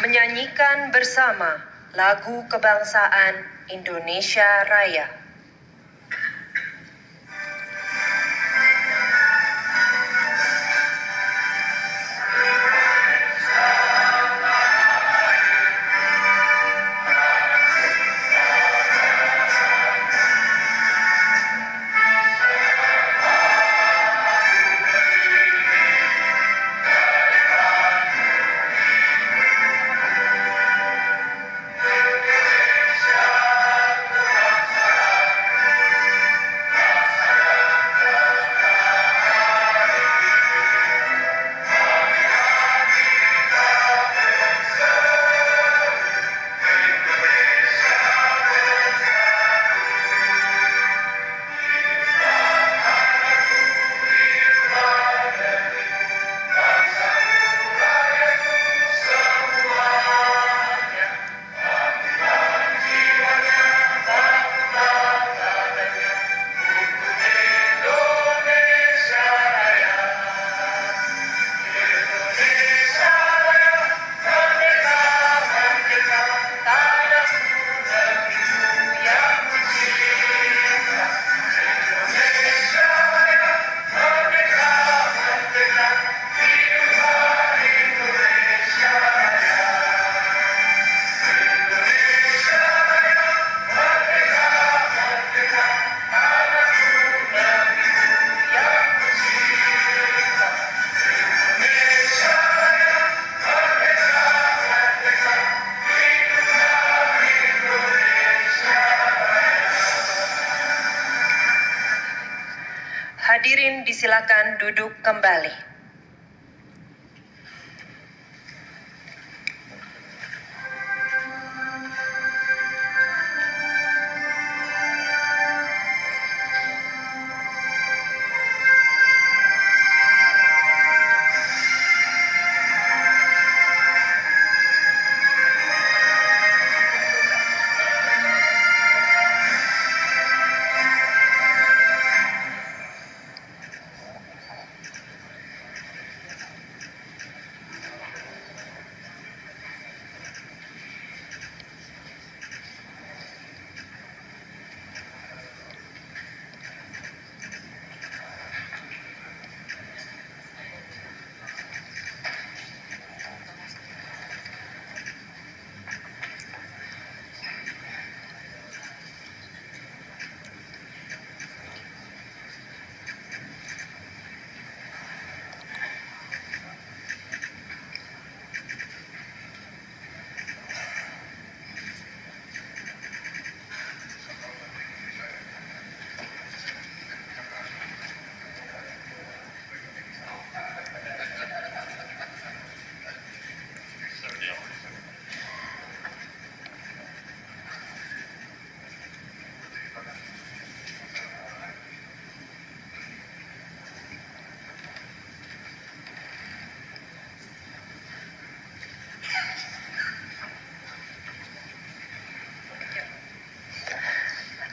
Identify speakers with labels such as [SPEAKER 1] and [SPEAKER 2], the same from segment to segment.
[SPEAKER 1] menyanyikan bersama lagu kebangsaan Indonesia Raya. Hadirin disilakan duduk kembali.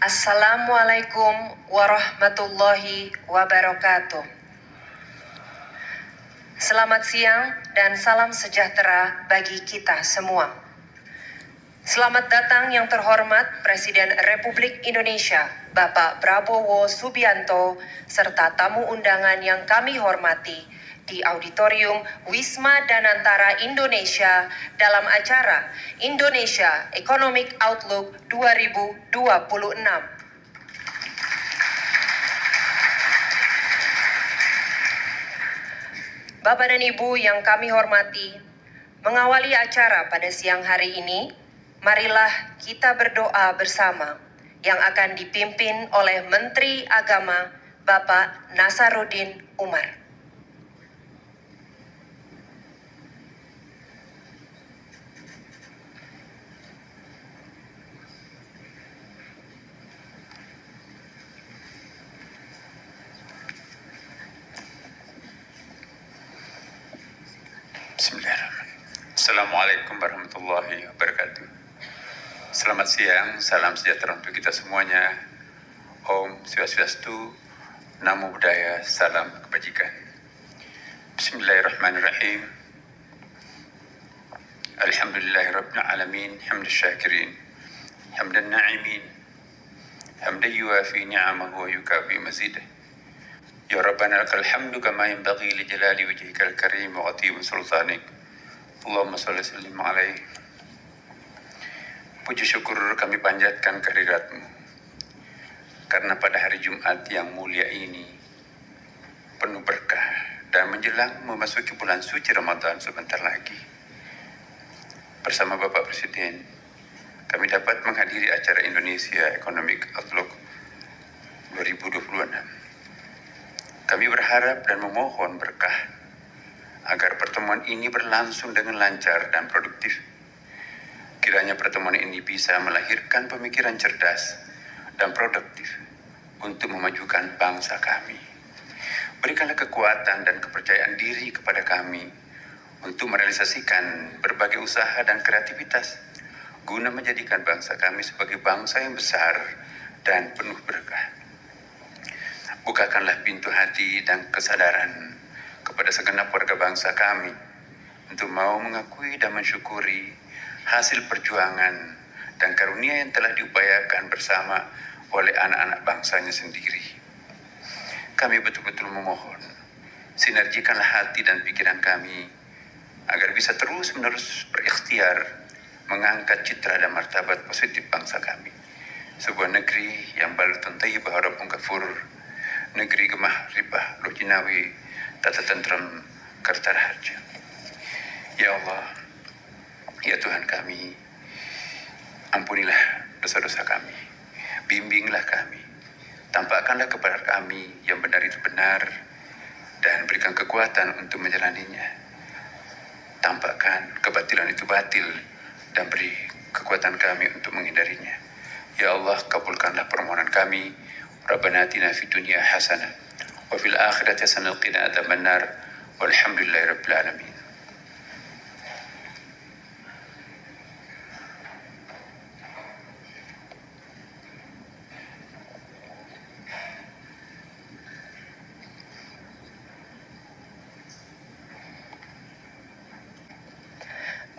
[SPEAKER 1] Assalamualaikum warahmatullahi wabarakatuh. Selamat siang dan salam sejahtera bagi kita semua. Selamat datang yang terhormat Presiden Republik Indonesia, Bapak Prabowo Subianto, serta tamu undangan yang kami hormati di Auditorium Wisma Danantara Indonesia dalam acara Indonesia Economic Outlook 2026. Bapak dan Ibu yang kami hormati, mengawali acara pada siang hari ini, marilah kita berdoa bersama yang akan dipimpin oleh Menteri Agama Bapak Nasaruddin Umar.
[SPEAKER 2] Bismillahirrahmanirrahim. Assalamualaikum warahmatullahi wabarakatuh. Selamat siang, salam sejahtera untuk kita semuanya. Om Swastiastu, Namo Buddhaya, salam kebajikan. Bismillahirrahmanirrahim. Alhamdulillahi Rabbil Alamin, hamdan syakirin, hamdan na'imin, hamdan yuafi ni'amahu wa yukafi mazidah. Ya Rabbana lakal hamdu kama yanbaghi li jalali wajhikal karim wa atib sultanik. Allahumma salli sallim alaihi. Puji syukur kami panjatkan kehadirat-Mu, karena pada hari Jumat yang mulia ini penuh berkah dan menjelang memasuki bulan suci Ramadan sebentar lagi, bersama Bapak Presiden kami dapat menghadiri acara Indonesia Economic Outlook 2026. Kami berharap dan memohon berkah agar pertemuan ini berlangsung dengan lancar dan produktif. Kiranya pertemuan ini bisa melahirkan pemikiran cerdas dan produktif untuk memajukan bangsa kami. Berikanlah kekuatan dan kepercayaan diri kepada kami untuk merealisasikan berbagai usaha dan kreativitas guna menjadikan bangsa kami sebagai bangsa yang besar dan penuh berkah. Bukakanlah pintu hati dan kesadaran kepada segenap warga bangsa kami untuk mau mengakui dan mensyukuri hasil perjuangan dan karunia yang telah diupayakan bersama oleh anak-anak bangsanya sendiri. Kami betul-betul memohon, sinergikanlah hati dan pikiran kami agar bisa terus-menerus berikhtiar mengangkat citra dan martabat positif bangsa kami. Sebuah negeri yang balutun thayyibah rabbun ghafur, negeri gemah ribah lojinawi tata tentrem kertara harja. Ya Allah, ya Tuhan kami, ampunilah dosa-dosa kami, bimbinglah kami, tampakkanlah kepada kami yang benar itu benar dan berikan kekuatan untuk menjalaninya. Tampakkan kebatilan itu batil dan beri kekuatan kami untuk menghindarinya. Ya Allah, kabulkanlah permohonan kami. Rabbana atina fid dunya hasanah wa fil akhirati hasanah wa qina adzabannar. Walhamdulillahi rabbil alamin.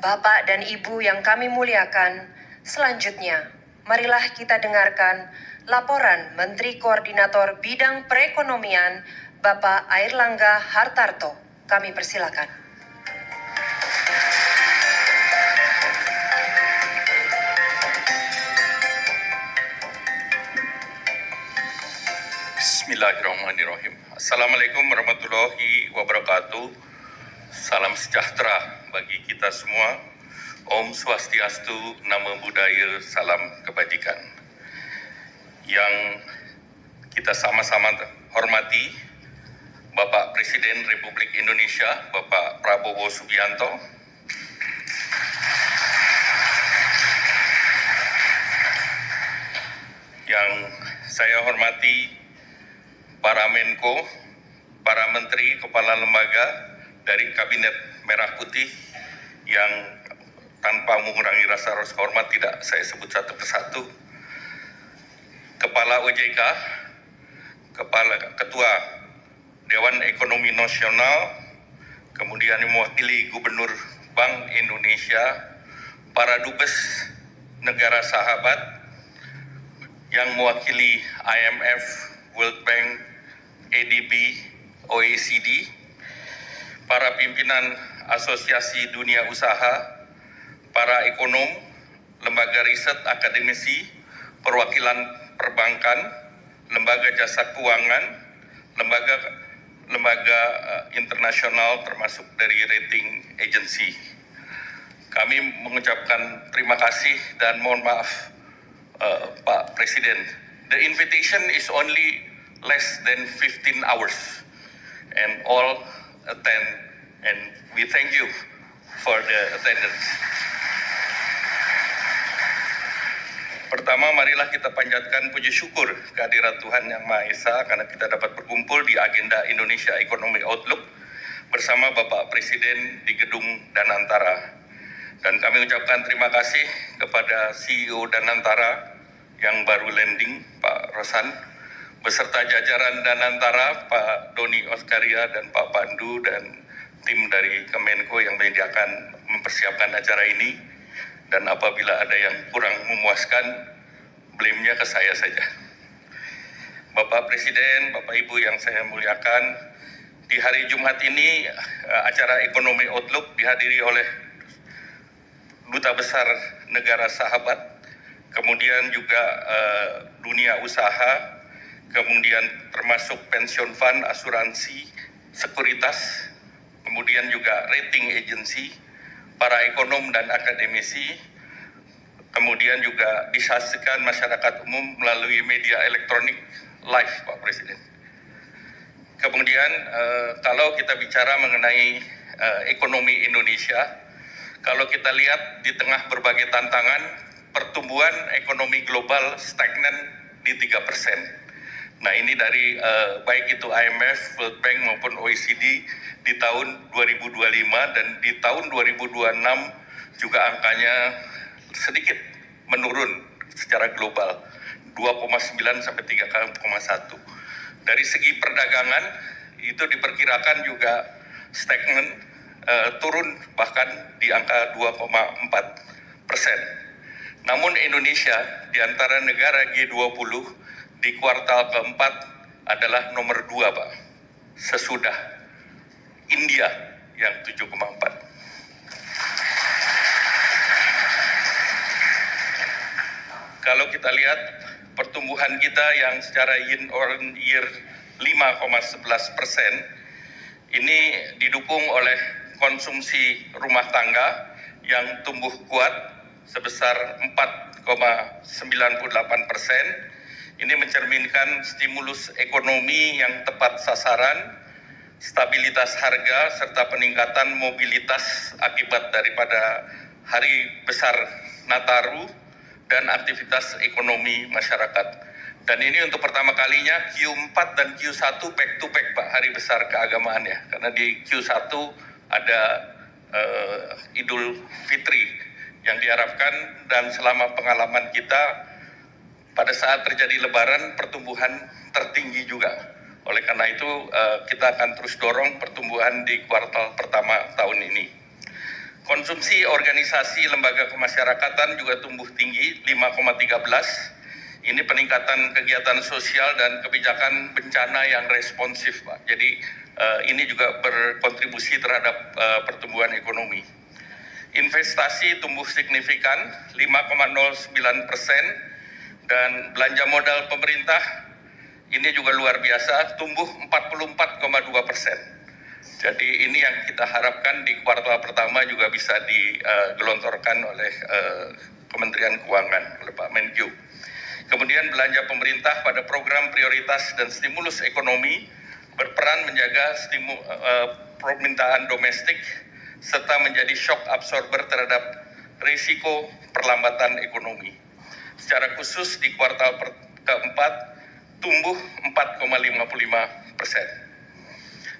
[SPEAKER 1] Bapak dan Ibu yang kami muliakan, selanjutnya marilah kita dengarkan laporan Menteri Koordinator Bidang Perekonomian Bapak Airlangga Hartarto. Kami persilakan.
[SPEAKER 3] Bismillahirrahmanirrahim. Assalamualaikum warahmatullahi wabarakatuh. Salam sejahtera bagi kita semua. Om Swastiastu, Namo Buddhaya, salam kebajikan. Yang kita sama-sama hormati Bapak Presiden Republik Indonesia, Bapak Prabowo Subianto, yang saya hormati para Menko, para Menteri, Kepala Lembaga dari Kabinet Merah Putih yang tanpa mengurangi rasa hormat tidak saya sebut satu persatu. Kepala OJK, Ketua Dewan Ekonomi Nasional, kemudian yang mewakili Gubernur Bank Indonesia, para dubes negara sahabat yang mewakili IMF, World Bank, ADB, OECD, para pimpinan asosiasi dunia usaha, para ekonom, lembaga riset akademisi, perwakilan perbankan, lembaga jasa keuangan, lembaga internasional termasuk dari rating agency. Kami mengucapkan terima kasih dan mohon maaf Pak Presiden. The invitation is only less than 15 hours and all attend, and we thank you for the attendance. Pertama, marilah kita panjatkan puji syukur kehadirat Tuhan Yang Maha Esa karena kita dapat berkumpul di agenda Indonesia Economic Outlook bersama Bapak Presiden di Gedung Danantara. Dan kami ucapkan terima kasih kepada CEO Danantara yang baru landing, Pak Rosan, beserta jajaran Danantara, Pak Doni Oskaria dan Pak Pandu dan tim dari Kemenko yang menyediakan mempersiapkan acara ini, dan apabila ada yang kurang memuaskan, blame-nya ke saya saja. Bapak Presiden, Bapak Ibu yang saya muliakan, di hari Jumat ini acara Ekonomi Outlook dihadiri oleh Duta Besar Negara Sahabat, kemudian juga dunia usaha, kemudian termasuk pension fund, asuransi, sekuritas, kemudian juga rating agency, para ekonom dan akademisi, kemudian juga disaksikan masyarakat umum melalui media elektronik live, Pak Presiden. Kemudian kalau kita bicara mengenai ekonomi Indonesia, kalau kita lihat di tengah berbagai tantangan, pertumbuhan ekonomi global stagnan di 3%. Nah, ini dari baik itu IMF, World Bank maupun OECD di tahun 2025, dan di tahun 2026 juga angkanya sedikit menurun secara global, 2,9 sampai 3,1. Dari segi perdagangan itu diperkirakan juga stagnan, turun bahkan di angka 2,4%. Namun Indonesia di antara negara G20 di kuartal keempat adalah nomor 2, Pak, sesudah India yang 7,4. Kalau kita lihat pertumbuhan kita yang secara year on year 5,11%, ini didukung oleh konsumsi rumah tangga yang tumbuh kuat sebesar 4,98%. Ini mencerminkan stimulus ekonomi yang tepat sasaran, stabilitas harga, serta peningkatan mobilitas akibat daripada hari besar Nataru dan aktivitas ekonomi masyarakat. Dan ini untuk pertama kalinya Q4 dan Q1 back to back, Pak, hari besar keagamaan ya. Karena di Q1 ada Idul Fitri yang diharapkan, dan selama pengalaman kita pada saat terjadi lebaran pertumbuhan tertinggi juga. Oleh karena itu kita akan terus dorong pertumbuhan di kuartal pertama tahun ini. Konsumsi organisasi lembaga kemasyarakatan juga tumbuh tinggi 5,13. Ini peningkatan kegiatan sosial dan kebijakan bencana yang responsif, Pak. Jadi ini juga berkontribusi terhadap pertumbuhan ekonomi. Investasi tumbuh signifikan 5,09%, dan belanja modal pemerintah ini juga luar biasa, tumbuh 44,2%. Jadi ini yang kita harapkan di kuartal pertama juga bisa digelontorkan oleh Kementerian Keuangan, oleh Pak Menkyu. Kemudian belanja pemerintah pada program prioritas dan stimulus ekonomi berperan menjaga permintaan domestik serta menjadi shock absorber terhadap risiko perlambatan ekonomi. Secara khusus di kuartal keempat tumbuh 4,55%.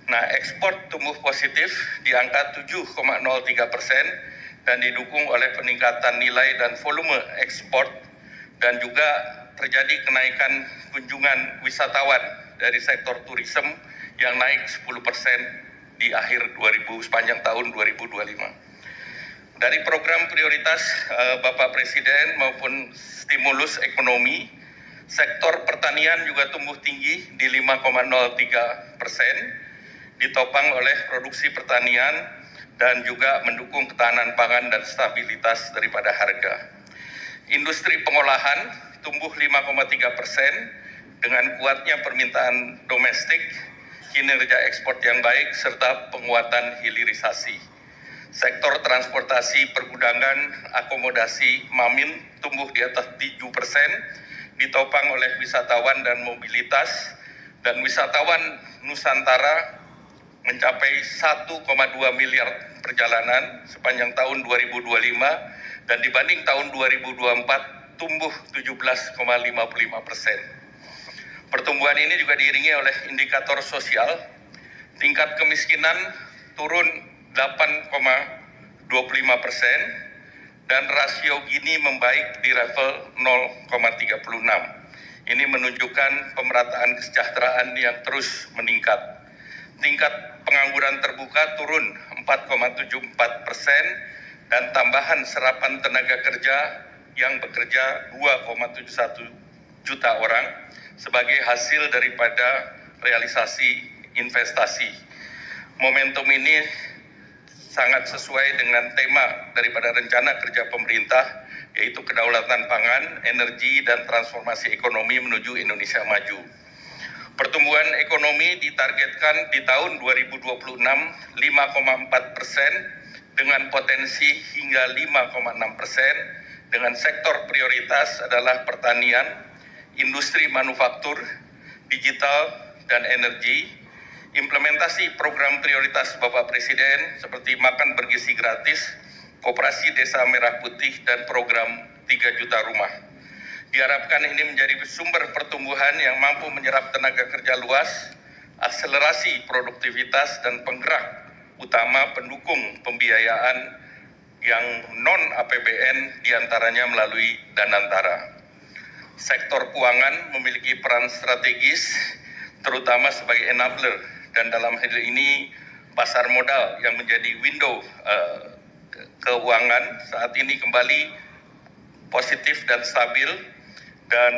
[SPEAKER 3] Nah, ekspor tumbuh positif di angka 7,03% dan didukung oleh peningkatan nilai dan volume ekspor, dan juga terjadi kenaikan kunjungan wisatawan dari sektor turisme yang naik 10% di akhir sepanjang tahun 2025. Dari program prioritas Bapak Presiden maupun stimulus ekonomi, sektor pertanian juga tumbuh tinggi di 5,03%, ditopang oleh produksi pertanian dan juga mendukung ketahanan pangan dan stabilitas daripada harga. Industri pengolahan tumbuh 5,3% dengan kuatnya permintaan domestik, kinerja ekspor yang baik, serta penguatan hilirisasi. Sektor transportasi, pergudangan, akomodasi, Mamin tumbuh di atas 7%, ditopang oleh wisatawan dan mobilitas, dan wisatawan Nusantara mencapai 1,2 miliar perjalanan sepanjang tahun 2025, dan dibanding tahun 2024 tumbuh 17,55%. Pertumbuhan ini juga diiringi oleh indikator sosial. Tingkat kemiskinan turun 8,25%, dan rasio Gini membaik di level 0,36. Ini menunjukkan pemerataan kesejahteraan yang terus meningkat. tingkat pengangguran terbuka turun 4,74% dan tambahan serapan tenaga kerja yang bekerja 2,71 juta orang sebagai hasil daripada realisasi investasi. Momentum ini sangat sesuai dengan tema daripada rencana kerja pemerintah, yaitu kedaulatan pangan, energi, dan transformasi ekonomi menuju Indonesia maju. Pertumbuhan ekonomi ditargetkan di tahun 2026 5,4% dengan potensi hingga 5,6%, dengan sektor prioritas adalah pertanian, industri manufaktur, digital, dan energi. Implementasi program prioritas Bapak Presiden seperti makan bergizi gratis, Koperasi Desa Merah Putih, dan program 3 juta rumah. Diharapkan ini menjadi sumber pertumbuhan yang mampu menyerap tenaga kerja luas, akselerasi produktivitas, dan penggerak utama pendukung pembiayaan yang non-APBN diantaranya melalui Danantara. Sektor keuangan memiliki peran strategis terutama sebagai enabler, dan dalam hal ini pasar modal yang menjadi window keuangan saat ini kembali positif dan stabil, dan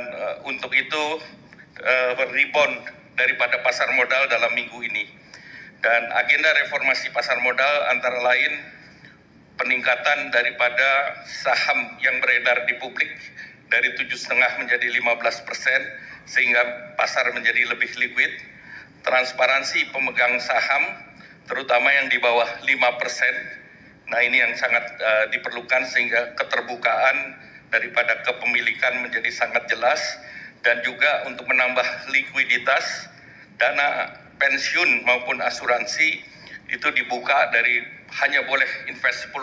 [SPEAKER 3] untuk itu rebound daripada pasar modal dalam minggu ini. Dan agenda reformasi pasar modal antara lain peningkatan daripada saham yang beredar di publik dari 7,5 menjadi 15%, sehingga pasar menjadi lebih liquid. Transparansi pemegang saham terutama yang di bawah 5%. Nah, ini yang sangat diperlukan sehingga keterbukaan daripada kepemilikan menjadi sangat jelas, dan juga untuk menambah likuiditas dana pensiun maupun asuransi itu dibuka dari hanya boleh invest 10%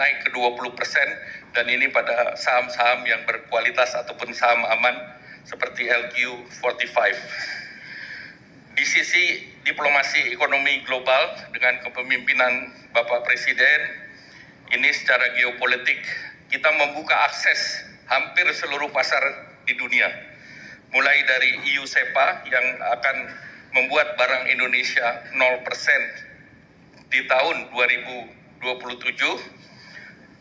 [SPEAKER 3] naik ke 20%, dan ini pada saham-saham yang berkualitas ataupun saham aman seperti LQ45. Di sisi diplomasi ekonomi global dengan kepemimpinan Bapak Presiden, ini secara geopolitik kita membuka akses hampir seluruh pasar di dunia. Mulai dari EU SEPA yang akan membuat barang Indonesia 0% di tahun 2027,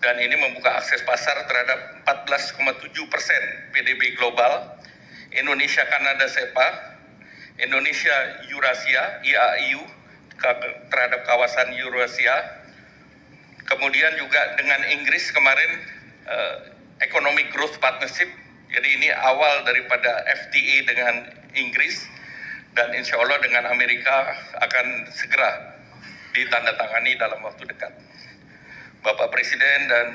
[SPEAKER 3] dan ini membuka akses pasar terhadap 14,7% PDB global. Indonesia Kanada SEPA, Indonesia Eurasia IAEU terhadap kawasan Eurasia. Kemudian juga dengan Inggris kemarin Economic Growth Partnership. Jadi ini awal daripada FTA dengan Inggris, dan insya Allah dengan Amerika akan segera ditandatangani dalam waktu dekat. Bapak Presiden dan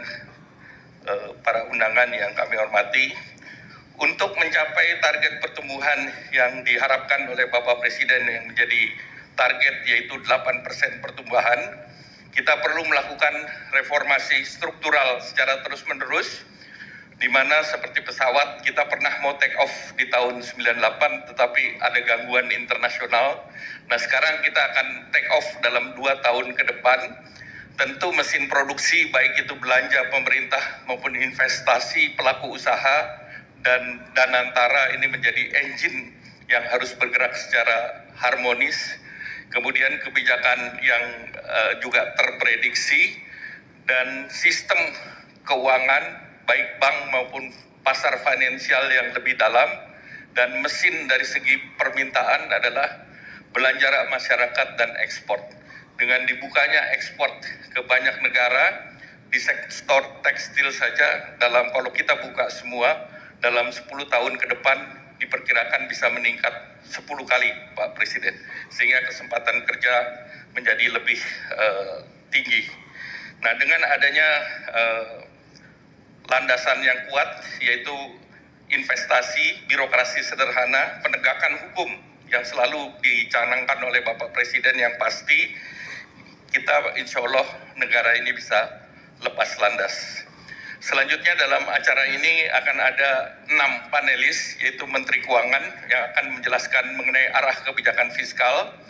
[SPEAKER 3] para undangan yang kami hormati, untuk mencapai target pertumbuhan yang diharapkan oleh Bapak Presiden yang menjadi target yaitu 8% pertumbuhan, kita perlu melakukan reformasi struktural secara terus-menerus, di mana seperti pesawat kita pernah mau take off di tahun 98 tetapi ada gangguan internasional. Nah, sekarang kita akan take off dalam 2 tahun ke depan. Tentu mesin produksi baik itu belanja pemerintah maupun investasi pelaku usaha dan Danantara ini menjadi engine yang harus bergerak secara harmonis. Kemudian kebijakan yang juga terprediksi, dan sistem keuangan baik bank maupun pasar finansial yang lebih dalam, dan mesin dari segi permintaan adalah belanja masyarakat dan ekspor. Dengan dibukanya ekspor ke banyak negara, di sektor tekstil saja kalau kita buka semua dalam 10 tahun ke depan diperkirakan bisa meningkat 10 kali, Pak Presiden, sehingga kesempatan kerja menjadi lebih tinggi. Nah, dengan adanya landasan yang kuat yaitu investasi, birokrasi sederhana, penegakan hukum yang selalu dicanangkan oleh Bapak Presiden yang pasti, kita insya Allah negara ini bisa lepas landas. Selanjutnya dalam acara ini akan ada 6 panelis, yaitu Menteri Keuangan yang akan menjelaskan mengenai arah kebijakan fiskal,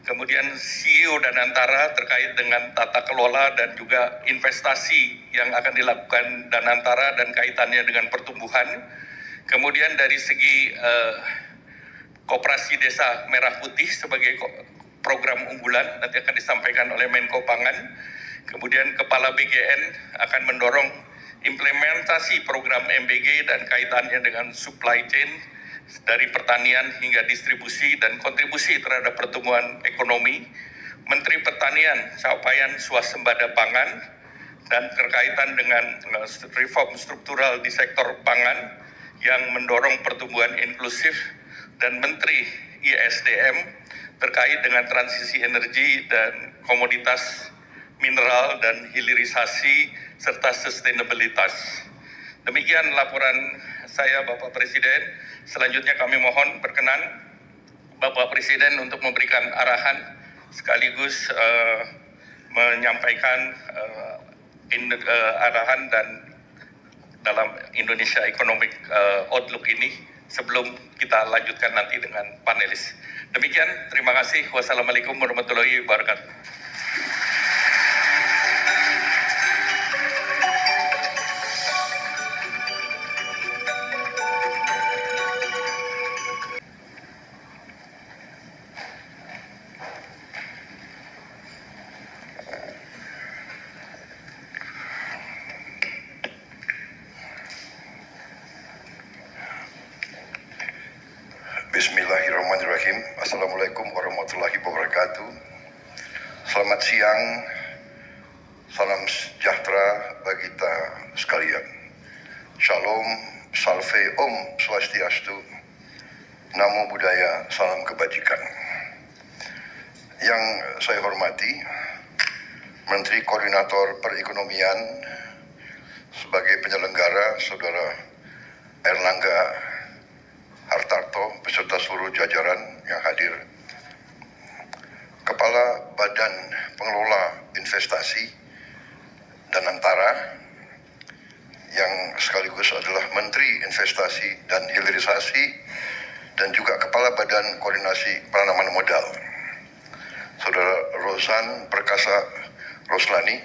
[SPEAKER 3] kemudian CEO Danantara terkait dengan tata kelola dan juga investasi yang akan dilakukan Danantara dan kaitannya dengan pertumbuhan. Kemudian dari segi Koperasi Desa Merah Putih sebagai program unggulan nanti akan disampaikan oleh Menko Pangan. Kemudian Kepala BGN akan mendorong implementasi program MBG dan kaitannya dengan supply chain dari pertanian hingga distribusi dan kontribusi terhadap pertumbuhan ekonomi. Menteri Pertanian capaian swasembada pangan dan berkaitan dengan reform struktural di sektor pangan yang mendorong pertumbuhan inklusif, dan Menteri ISDM terkait dengan transisi energi dan komoditas mineral dan hilirisasi serta sustainabilitas. Demikian laporan saya, Bapak Presiden. Selanjutnya kami mohon berkenan Bapak Presiden untuk memberikan arahan sekaligus menyampaikan arahan dan dalam Indonesia Economic Outlook ini sebelum kita lanjutkan nanti dengan panelis. Demikian, terima kasih. Wassalamualaikum warahmatullahi wabarakatuh.
[SPEAKER 4] Bismillahirrahmanirrahim. Assalamualaikum warahmatullahi wabarakatuh. Selamat siang. Salam sejahtera bagi kita sekalian. Shalom, salve, om swastiastu. Namo Buddhaya, salam kebajikan. Yang saya hormati Menteri Koordinator Perekonomian sebagai penyelenggara, Saudara Erlangga Hartarto beserta seluruh jajaran yang hadir, Kepala Badan Pengelola Investasi dan Antara yang sekaligus adalah Menteri Investasi dan Hilirisasi dan juga Kepala Badan Koordinasi Penanaman Modal, Saudara Rozan Perkasa Roslani,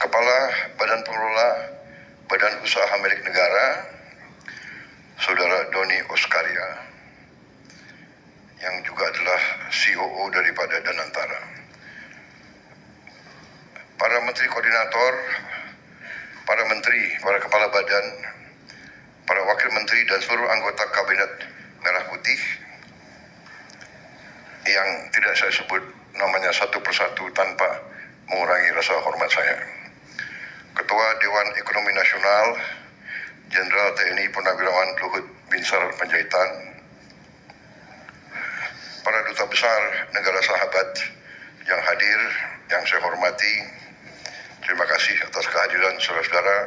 [SPEAKER 4] Kepala Badan Pengelola Badan Usaha Milik Negara, Saudara Doni Oskaria, yang juga adalah COO daripada Danantara. Para Menteri Koordinator, para Menteri, para Kepala Badan, para Wakil Menteri dan seluruh anggota Kabinet Merah Putih, yang tidak saya sebut namanya satu persatu tanpa mengurangi rasa hormat saya. Ketua Dewan Ekonomi Nasional, Jenderal TNI Purnawirawan Luhut Binsar Panjaitan, para duta besar negara sahabat yang hadir, yang saya hormati, terima kasih atas kehadiran saudara-saudara,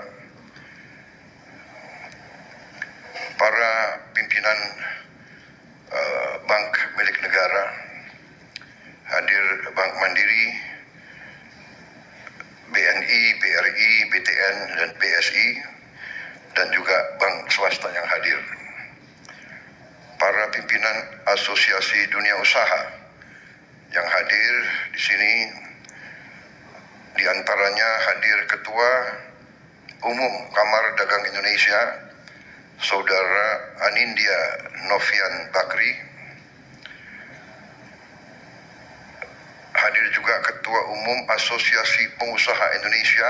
[SPEAKER 4] para pimpinan bank milik negara, hadir Bank Mandiri, BNI, BRI, BTN, dan BSI, dan juga bank swasta yang hadir. Para pimpinan Asosiasi Dunia Usaha yang hadir di sini, di antaranya hadir Ketua Umum Kamar Dagang Indonesia, Saudara Anindya Novian Bakri. Hadir juga Ketua Umum Asosiasi Pengusaha Indonesia,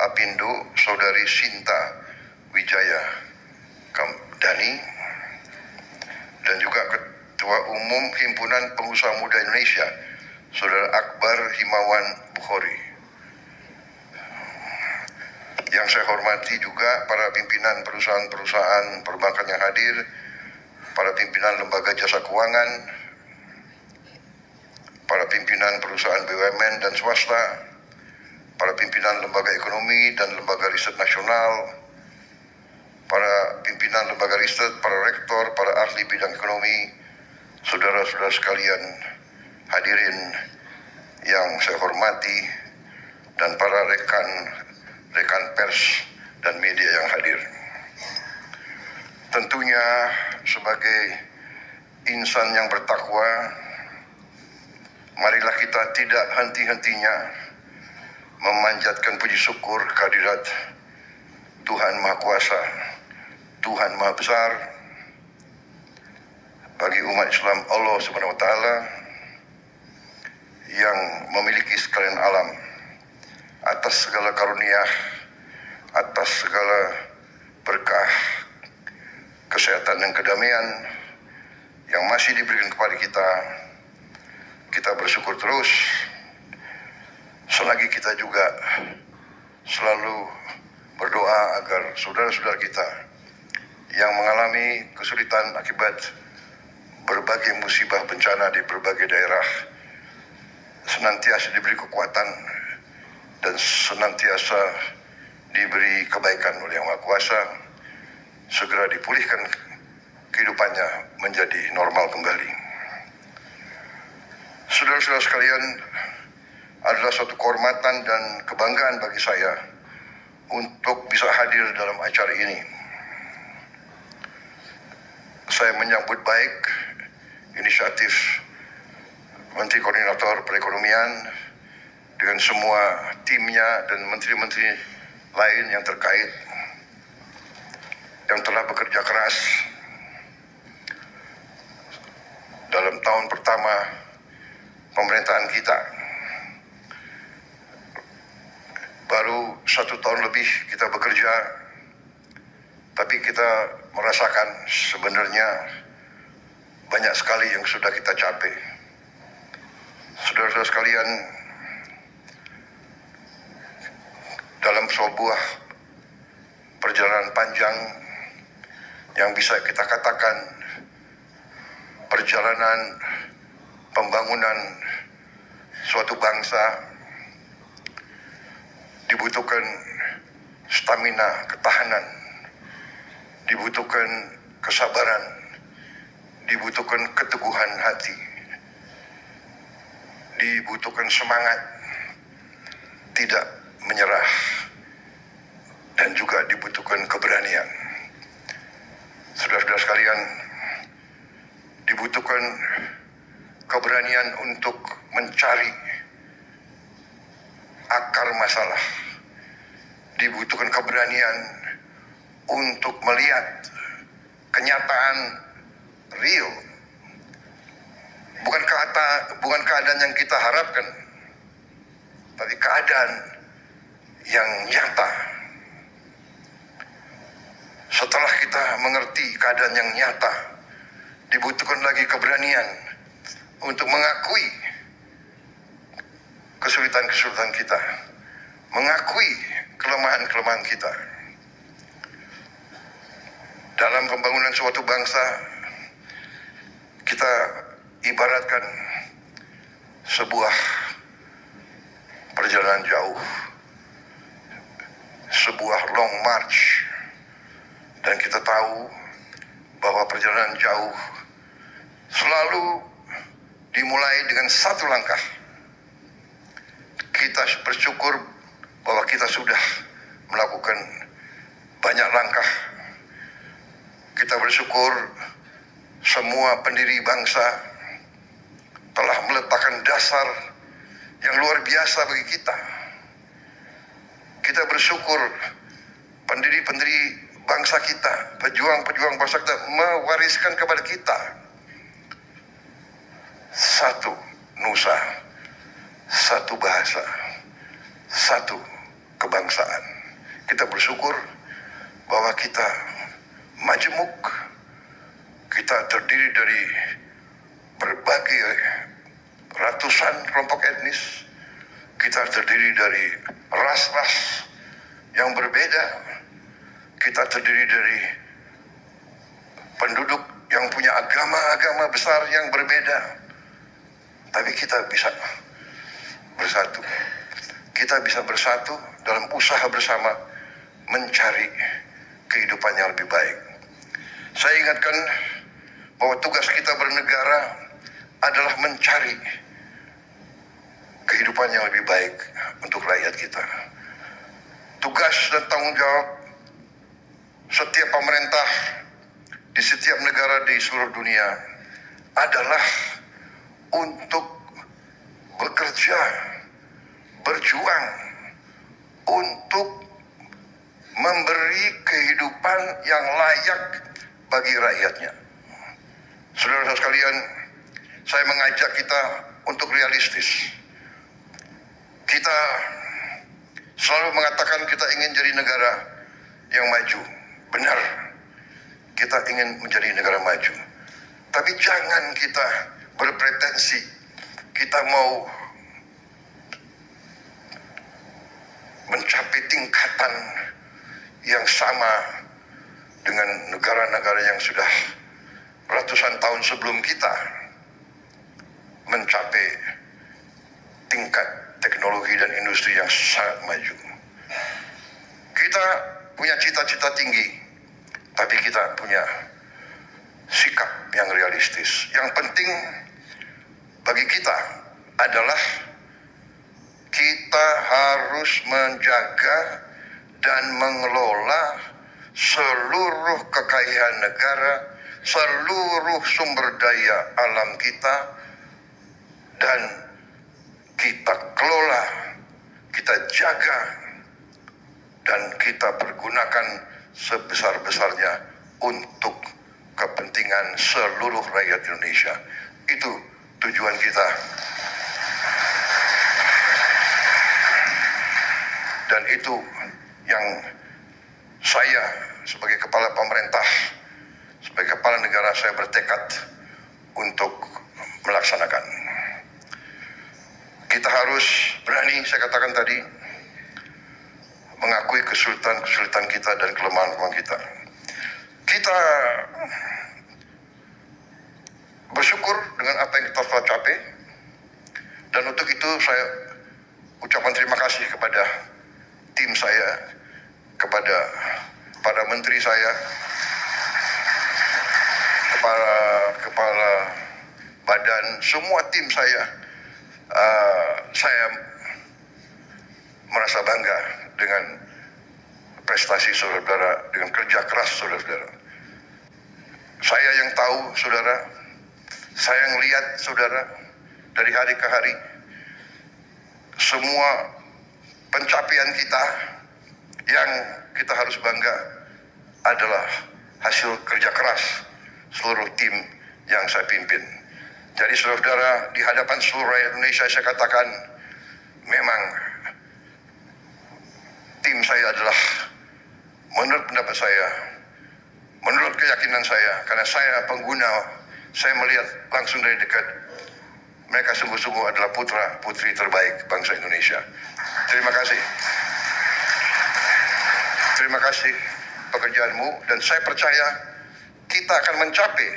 [SPEAKER 4] APindo, Saudari Sinta Wijaya Kamdani, dan juga Ketua Umum Himpunan Pengusaha Muda Indonesia, Saudara Akbar Himawan Bukhori. Yang saya hormati juga para pimpinan perusahaan-perusahaan perbankan yang hadir, para pimpinan lembaga jasa keuangan, para pimpinan perusahaan BUMN dan swasta, para pimpinan lembaga ekonomi dan lembaga riset nasional, para pimpinan lembaga riset, para rektor, para ahli bidang ekonomi, saudara-saudara sekalian hadirin yang saya hormati, dan para rekan pers dan media yang hadir. Tentunya sebagai insan yang bertakwa, marilah kita tidak henti-hentinya memanjatkan puji syukur kehadirat Tuhan Maha Kuasa, Tuhan Maha Besar, bagi umat Islam Allah Subhanahu wa taala yang memiliki sekalian alam, atas segala karunia, atas segala berkah, kesehatan dan kedamaian yang masih diberikan kepada kita. Kita bersyukur terus selagi kita juga selalu berdoa agar saudara-saudara kita yang mengalami kesulitan akibat berbagai musibah bencana di berbagai daerah senantiasa diberi kekuatan dan senantiasa diberi kebaikan oleh Yang Maha Kuasa, segera dipulihkan kehidupannya menjadi normal kembali. Saudara-saudara sekalian, adalah suatu kehormatan dan kebanggaan bagi saya untuk bisa hadir dalam acara ini. Saya menyambut baik inisiatif Menteri Koordinator Perekonomian dengan semua timnya dan menteri-menteri lain yang terkait yang telah bekerja keras dalam tahun pertama pemerintahan kita. Baru 1 tahun lebih kita bekerja, tapi kita merasakan sebenarnya banyak sekali yang sudah kita capai. Saudara-saudara sekalian, dalam sebuah perjalanan panjang yang bisa kita katakan perjalanan pembangunan suatu bangsa, dibutuhkan stamina, ketahanan, dibutuhkan kesabaran, dibutuhkan keteguhan hati, dibutuhkan semangat, tidak menyerah, dan juga dibutuhkan keberanian. Saudara-saudara sekalian, dibutuhkan keberanian untuk mencari akar masalah, dibutuhkan keberanian untuk melihat kenyataan real, bukan keadaan yang kita harapkan, tapi keadaan yang nyata. Setelah kita mengerti keadaan yang nyata, dibutuhkan lagi keberanian untuk mengakui kesulitan-kesulitan kita, mengakui kelemahan-kelemahan kita. Dalam pembangunan suatu bangsa, kita ibaratkan sebuah perjalanan jauh, sebuah long march, dan kita tahu bahwa perjalanan jauh selalu dimulai dengan satu langkah. Kita bersyukur bahwa kita sudah melakukan banyak langkah. Kita bersyukur semua pendiri bangsa telah meletakkan dasar yang luar biasa bagi kita. Kita bersyukur pendiri-pendiri bangsa kita, pejuang-pejuang bangsa kita mewariskan kepada kita satu nusa, satu bahasa, satu kebangsaan. Kita bersyukur bahwa kita majemuk, kita terdiri dari berbagai ratusan kelompok etnis, kita terdiri dari ras-ras yang berbeda, kita terdiri dari penduduk yang punya agama-agama besar yang berbeda, tapi kita bisa bersatu. Kita bisa bersatu dalam usaha bersama mencari kehidupan yang lebih baik. Saya ingatkan bahwa tugas kita bernegara adalah mencari kehidupan yang lebih baik untuk rakyat kita. Tugas dan tanggung jawab setiap pemerintah di setiap negara di seluruh dunia adalah untuk bekerja, berjuang untuk memberi kehidupan yang layak bagi rakyatnya. Saudara-saudara sekalian, saya mengajak kita untuk realistis. Kita selalu mengatakan kita ingin jadi negara yang maju. Benar, kita ingin menjadi negara maju. Tapi jangan kita berpretensi kita mau mencapai tingkatan yang sama dengan negara-negara yang sudah ratusan tahun sebelum kita mencapai tingkat teknologi dan industri yang sangat maju. Kita punya cita-cita tinggi, tapi kita punya sikap yang realistis. Yang penting bagi kita adalah kita harus menjaga dan mengelola seluruh kekayaan negara, seluruh sumber daya alam kita, dan kita kelola, kita jaga, dan kita pergunakan sebesar-besarnya untuk kepentingan seluruh rakyat Indonesia. Itu tujuan kita. Dan itu yang saya sebagai kepala pemerintah, sebagai kepala negara, saya bertekad untuk melaksanakan. Kita harus berani, saya katakan tadi, mengakui kesulitan-kesulitan kita dan kelemahan-kelemahan kita. Kita bersyukur dengan apa yang kita telah capai, dan untuk itu saya ucapkan terima kasih kepada tim saya, kepada para menteri saya, kepala badan, semua tim saya. Saya merasa bangga dengan prestasi saudara-saudara, dengan kerja keras saudara-saudara. Saya yang tahu saudara, saya yang lihat saudara dari hari ke hari, semua pencapaian kita yang kita harus bangga adalah hasil kerja keras seluruh tim yang saya pimpin. Jadi saudara-saudara, di hadapan seluruh rakyat Indonesia saya katakan, memang tim saya adalah, menurut pendapat saya, menurut keyakinan saya, karena saya pengguna, saya melihat langsung dari dekat, mereka sungguh-sungguh adalah putra-putri terbaik bangsa Indonesia. Terima kasih. Terima kasih pekerjaanmu, dan saya percaya kita akan mencapai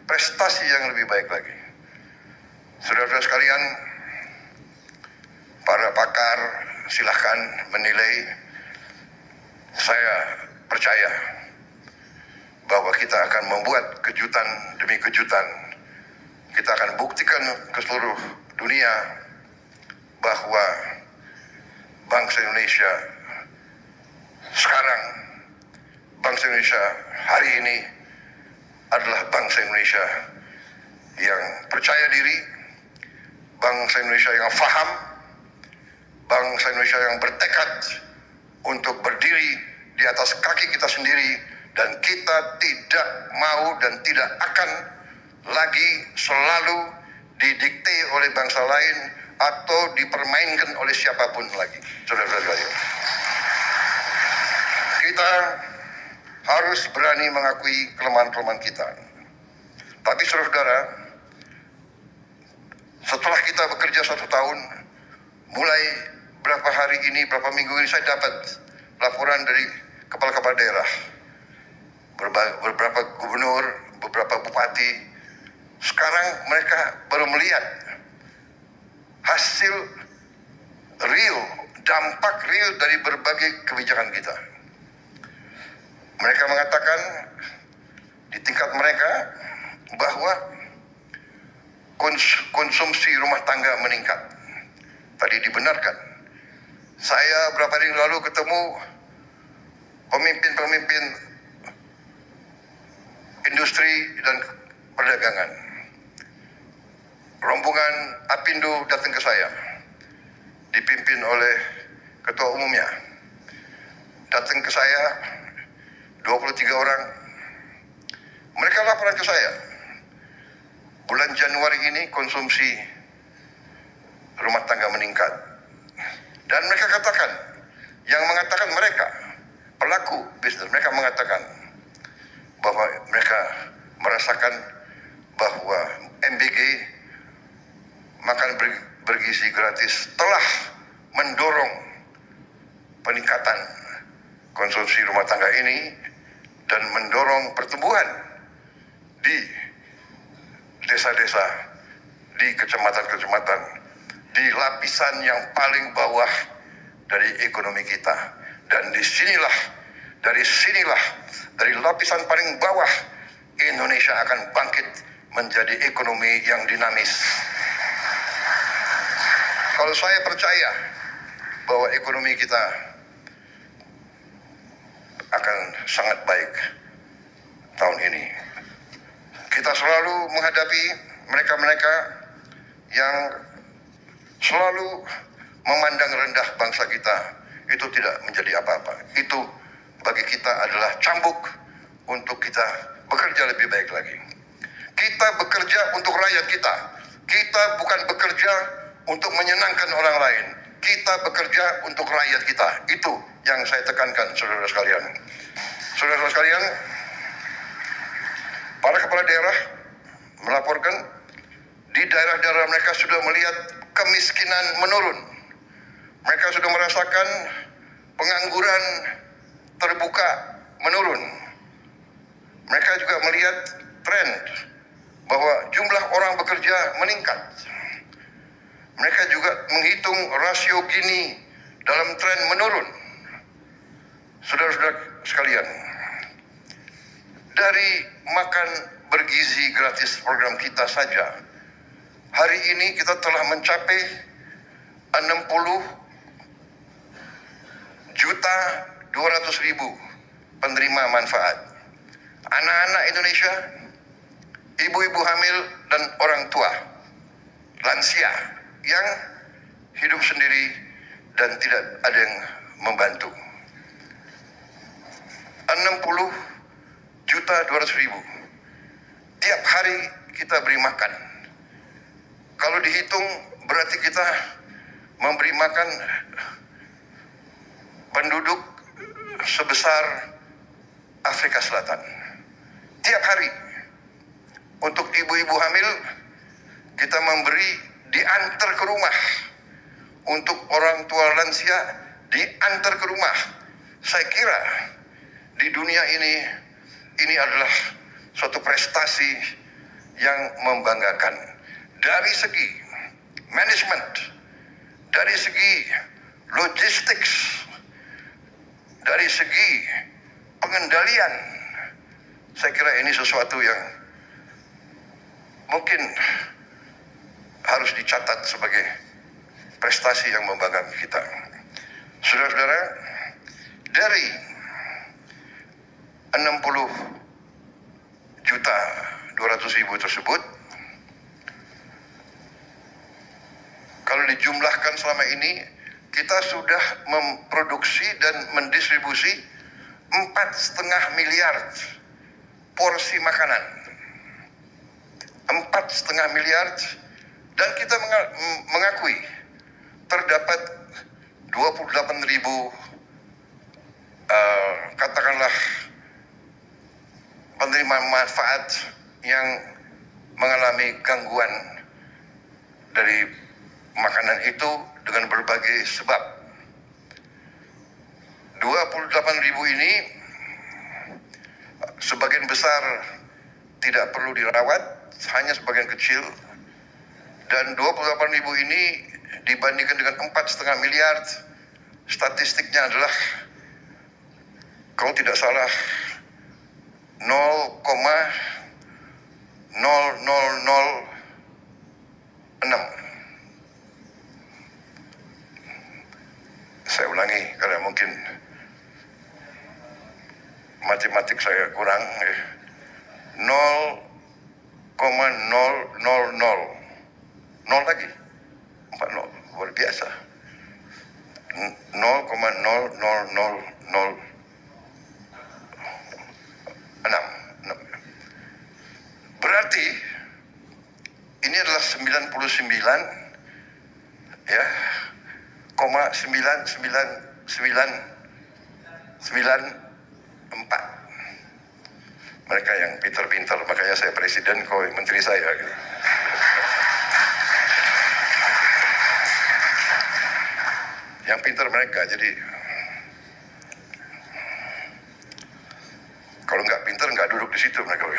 [SPEAKER 4] prestasi yang lebih baik lagi. Saudara-saudara sekalian, para pakar silahkan menilai. Saya percaya bahwa kita akan membuat kejutan demi kejutan. Kita akan buktikan ke seluruh dunia bahwa bangsa Indonesia sekarang, bangsa Indonesia hari ini adalah bangsa Indonesia yang percaya diri, bangsa Indonesia yang faham, bangsa Indonesia yang bertekad untuk berdiri di atas kaki kita sendiri, dan kita tidak mau dan tidak akan lagi selalu didikte oleh bangsa lain atau dipermainkan oleh siapapun lagi. Saudara-saudara, kita harus berani mengakui kelemahan-kelemahan kita. Tapi saudara-saudara, setelah kita bekerja 1 tahun, mulai berapa hari ini, berapa minggu ini, saya dapat laporan dari kepala-kepala daerah, beberapa gubernur, beberapa bupati. Sekarang mereka baru melihat hasil real, dampak real dari berbagai kebijakan kita. Mereka mengatakan di tingkat mereka bahwa konsumsi rumah tangga meningkat. Tadi dibenarkan. Saya beberapa hari lalu ketemu pemimpin-pemimpin industri dan perdagangan. Rombongan Apindo datang ke saya, dipimpin oleh ketua umumnya. Datang ke saya 23 orang. Mereka laporan ke saya. bulan Januari ini konsumsi rumah tangga meningkat. Dan mereka katakan, yang mengatakan mereka, pelaku bisnis, mereka mengatakan bahwa mereka merasakan bahwa MBG makan bergizi gratis telah mendorong peningkatan konsumsi rumah tangga ini dan mendorong pertumbuhan di desa-desa, di kecamatan-kecamatan, di lapisan yang paling bawah dari ekonomi kita. Dan dari sinilah, dari lapisan paling bawah, Indonesia akan bangkit menjadi ekonomi yang dinamis. Kalau saya percaya bahwa ekonomi kita akan sangat baik tahun ini. Kita selalu menghadapi mereka-mereka yang selalu memandang rendah bangsa kita. Itu tidak menjadi apa-apa. Itu bagi kita adalah cambuk untuk kita bekerja lebih baik lagi. Kita bekerja untuk rakyat kita. Kita bukan bekerja untuk menyenangkan orang lain. Kita bekerja untuk rakyat kita. Itu yang saya tekankan, saudara sekalian. Saudara sekalian, para kepala daerah melaporkan di daerah-daerah mereka sudah melihat kemiskinan menurun. Mereka sudah merasakan pengangguran terbuka menurun. Mereka juga melihat tren bahwa jumlah orang bekerja meningkat. Mereka juga menghitung rasio Gini dalam tren menurun. Saudara-saudara sekalian, dari makan bergizi gratis program kita saja, hari ini kita telah mencapai 60.200.000 penerima manfaat. Anak-anak Indonesia, ibu-ibu hamil dan orang tua, lansia yang hidup sendiri dan tidak ada yang membantu. 60.200.000 tiap hari kita beri makan. Kalau dihitung berarti kita memberi makan penduduk sebesar Afrika Selatan. Tiap hari untuk ibu-ibu hamil kita memberi, diantar ke rumah. Untuk orang tua lansia diantar ke rumah. Saya kira di dunia ini adalah suatu prestasi yang membanggakan. Dari segi manajemen, dari segi logistik, dari segi pengendalian, saya kira ini sesuatu yang mungkin harus dicatat sebagai prestasi yang membanggakan kita. Saudara-saudara, dari 60.200.000 tersebut, kalau dijumlahkan selama ini, kita sudah memproduksi dan mendistribusi 4,5 miliar porsi makanan. 4,5 miliar, dan kita mengakui terdapat 28.000 katakanlah penerima manfaat yang mengalami gangguan dari makanan itu dengan berbagai sebab. 28.000 ini sebagian besar tidak perlu dirawat, hanya sebagian kecil. Dan 28.000 ini dibandingkan dengan 4,5 miliar, statistiknya adalah kalau tidak salah 0,0006. Saya ulangi karena mungkin matematik saya kurang. 0,000 nol lagi 40, luar biasa. 0,00006. Berarti ya, 99994. Mereka yang pintar-pintar, makanya saya presiden, kau menteri saya gitu. Yang pintar mereka, jadi kalau nggak pintar nggak duduk di situ mereka.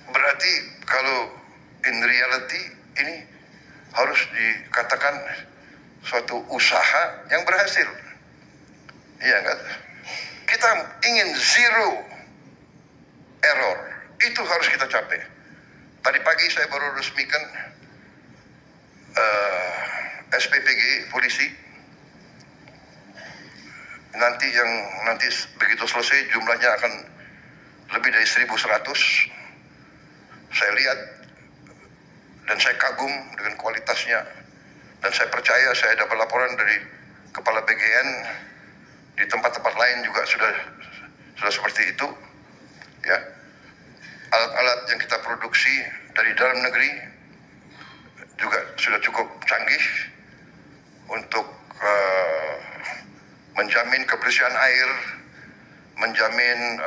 [SPEAKER 4] Berarti kalau in reality ini harus dikatakan suatu usaha yang berhasil. Iya kan? Kita ingin zero error. Itu harus kita capai. Tadi pagi saya baru resmikan SPPG polisi. Nanti begitu selesai jumlahnya akan lebih dari 1.100. Saya lihat dan saya kagum dengan kualitasnya, dan saya percaya, saya dapat laporan dari Kepala BGN di tempat-tempat lain juga sudah seperti itu, ya. Alat-alat yang kita produksi dari dalam negeri juga sudah cukup canggih untuk menjamin kebersihan air, menjamin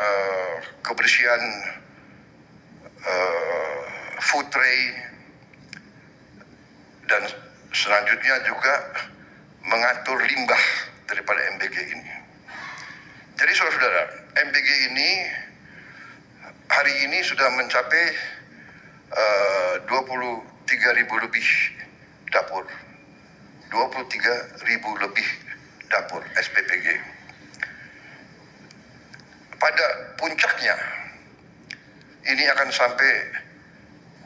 [SPEAKER 4] kebersihan food tray, dan selanjutnya juga mengatur limbah daripada MBG ini. Jadi saudara-saudara, MBG ini hari ini sudah mencapai 23.000 lebih dapur. 23.000 lebih dapur SPPG. Pada puncaknya ini akan sampai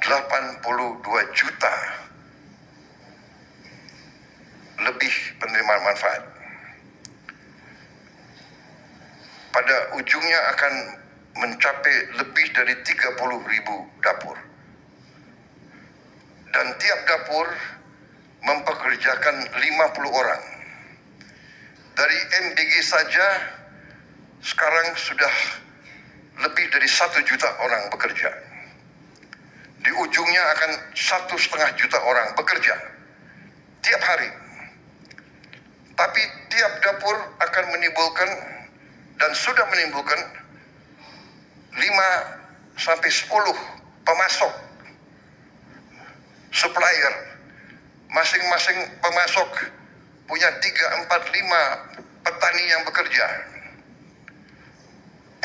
[SPEAKER 4] 82 juta lebih penerimaan manfaat. Pada ujungnya akan mencapai lebih dari 30.000 dapur. Dan tiap dapur mempekerjakan 50 orang. Dari MBG saja sekarang sudah lebih dari 1 juta orang bekerja. Di ujungnya akan 1,5 juta orang bekerja tiap hari. Tapi tiap dapur akan menimbulkan dan sudah menimbulkan 5-10 pemasok, supplier. Masing-masing pemasok punya 3, 4, 5 petani yang bekerja.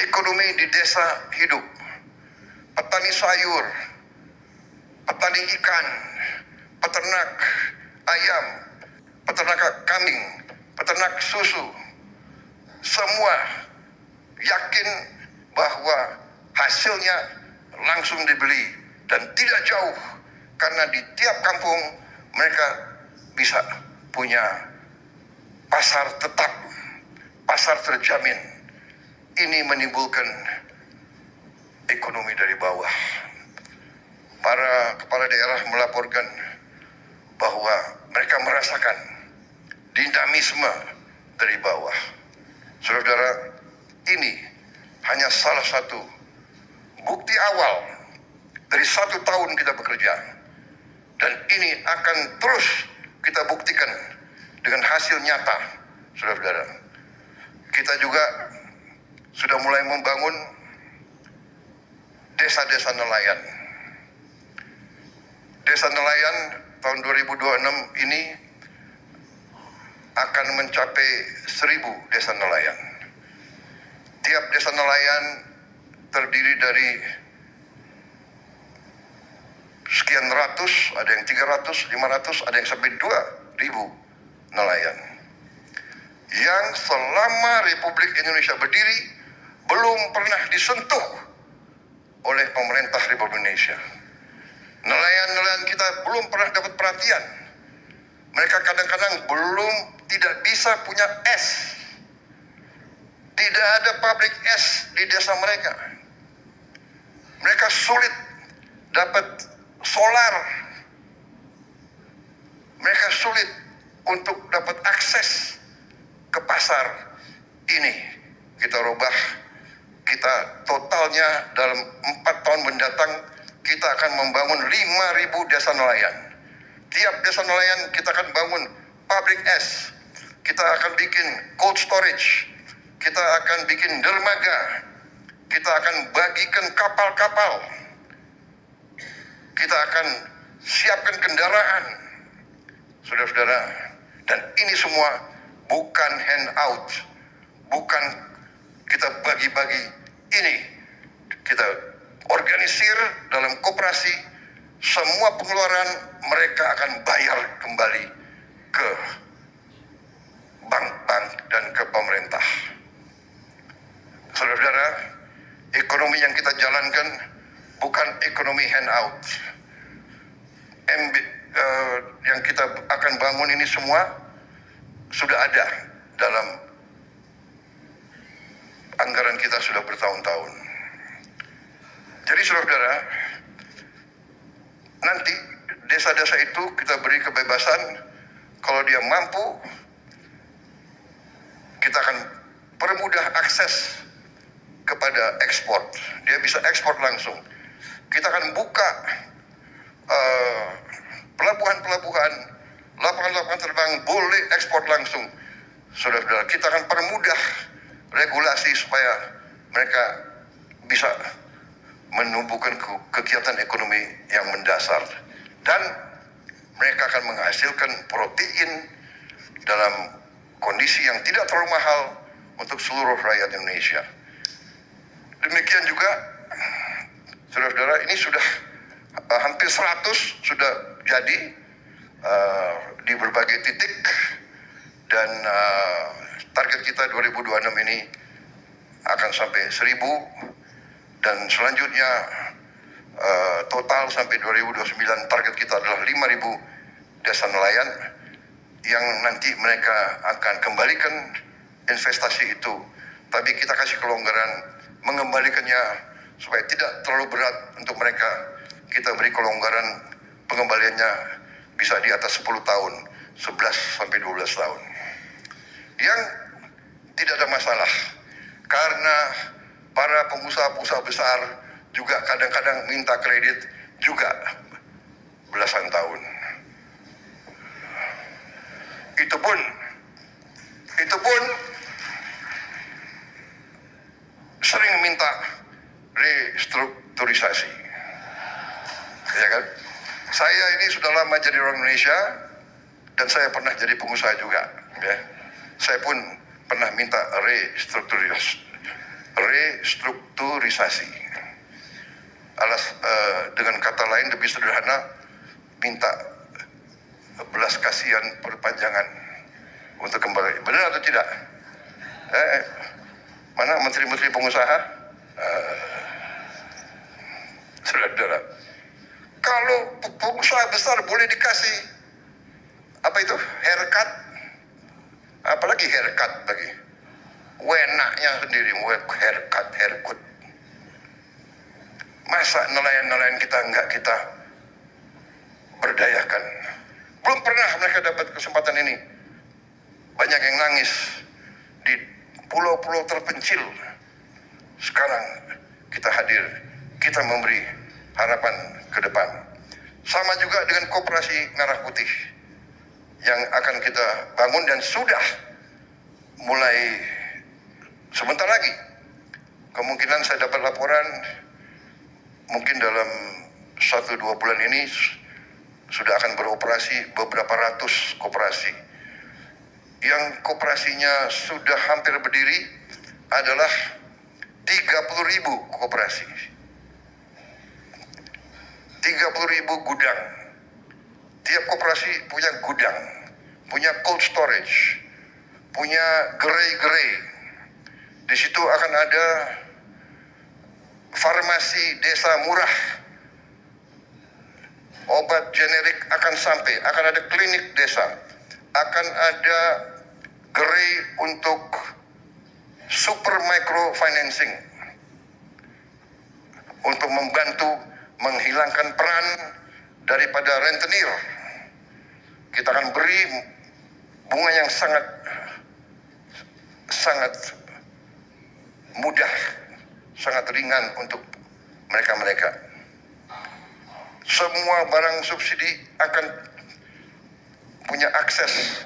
[SPEAKER 4] Ekonomi di desa hidup. Petani sayur, petani ikan, peternak ayam, peternak kambing, peternak susu, semua yakin bahwa hasilnya langsung dibeli dan tidak jauh, karena di tiap kampung mereka bisa punya pasar tetap, pasar terjamin. Ini menimbulkan ekonomi dari bawah. Para kepala daerah melaporkan bahwa mereka merasakan dinamisme dari bawah. Saudara, ini hanya salah satu bukti awal dari 1 tahun kita bekerja. Dan ini akan terus kita buktikan dengan hasil nyata, saudara-saudara. Kita juga sudah mulai membangun desa-desa nelayan. Desa nelayan tahun 2026 ini akan mencapai 1.000 desa nelayan. Tiap desa nelayan terdiri dari sekian ratus, ada yang 300, 500, ada yang sampai 2.000 nelayan. Yang selama Republik Indonesia berdiri belum pernah disentuh oleh pemerintah Republik Indonesia. Nelayan-nelayan kita belum pernah dapat perhatian. Mereka kadang-kadang tidak bisa punya es. Tidak ada pabrik es di desa mereka. Mereka sulit dapat solar. Mereka sulit untuk dapat akses ke pasar. Ini kita rubah. Kita totalnya dalam 4 tahun mendatang kita akan membangun 5.000 desa nelayan. Tiap desa nelayan kita akan bangun pabrik es. Kita akan bikin cold storage. Kita akan bikin dermaga. Kita akan bagikan kapal-kapal. Kita akan siapkan kendaraan. Saudara-saudara, dan ini semua bukan handout. Bukan kita bagi-bagi. Ini kita organisir dalam koperasi. Semua pengeluaran mereka akan bayar kembali ke bank-bank dan ke pemerintah. Saudara-saudara, ekonomi yang kita jalankan bukan ekonomi handout. Yang kita akan bangun ini semua sudah ada dalam anggaran kita sudah bertahun-tahun. Jadi saudara-saudara, nanti desa-desa itu kita beri kebebasan. Kalau dia mampu, kita akan permudah akses kepada ekspor. Dia bisa ekspor langsung. Kita akan buka pelabuhan-pelabuhan, lapangan-lapangan terbang boleh ekspor langsung. Saudara-saudara, kita akan permudah regulasi supaya mereka bisa menumbuhkan kegiatan ekonomi yang mendasar. Dan mereka akan menghasilkan protein dalam kondisi yang tidak terlalu mahal untuk seluruh rakyat Indonesia. Demikian juga, saudara-saudara, ini sudah hampir 100 sudah jadi di berbagai titik, dan target kita 2026 ini akan sampai 1.000, dan selanjutnya total sampai 2029 target kita adalah 5.000 desa nelayan yang nanti mereka akan kembalikan investasi itu, tapi kita kasih kelonggaran mengembalikannya supaya tidak terlalu berat untuk mereka. Kita beri kelonggaran pengembaliannya bisa di atas 10 tahun, 11 sampai 12 tahun. Yang tidak ada masalah, karena para pengusaha-pengusaha besar juga kadang-kadang minta kredit juga belasan tahun. Itu pun sering minta restrukturisasi. Ya kan? Saya ini sudah lama jadi orang Indonesia dan saya pernah jadi pengusaha juga. Ya. Saya pun pernah minta restrukturisasi. Dengan kata lain lebih sederhana, minta belas kasihan perpanjangan untuk kembali. Benar atau tidak? Mana menteri-menteri pengusaha? Saudara, kalau pengusaha besar boleh dikasih apa itu? Haircut. Apalagi haircut lagi. Wenaknya sendiri, haircut. Masa nelayan-nelayan kita enggak kita berdayakan? Belum pernah mereka dapat kesempatan ini. Banyak yang nangis di pulau-pulau terpencil. Sekarang kita hadir, kita memberi harapan ke depan. Sama juga dengan Koperasi Merah Putih yang akan kita bangun dan sudah mulai sebentar lagi. Kemungkinan saya dapat laporan mungkin dalam 1-2 bulan ini sudah akan beroperasi beberapa ratus koperasi. Yang koperasinya sudah hampir berdiri adalah 30.000 koperasi. 30.000 gudang. Tiap koperasi punya gudang, punya cold storage, punya gerai-gerai. Di situ akan ada farmasi desa murah. Obat generik akan sampai, akan ada klinik desa, akan ada gerai untuk super micro financing untuk membantu menghilangkan peran daripada rentenir. Kita akan beri bunga yang sangat mudah, sangat ringan untuk mereka-mereka. semua barang subsidi akan punya akses,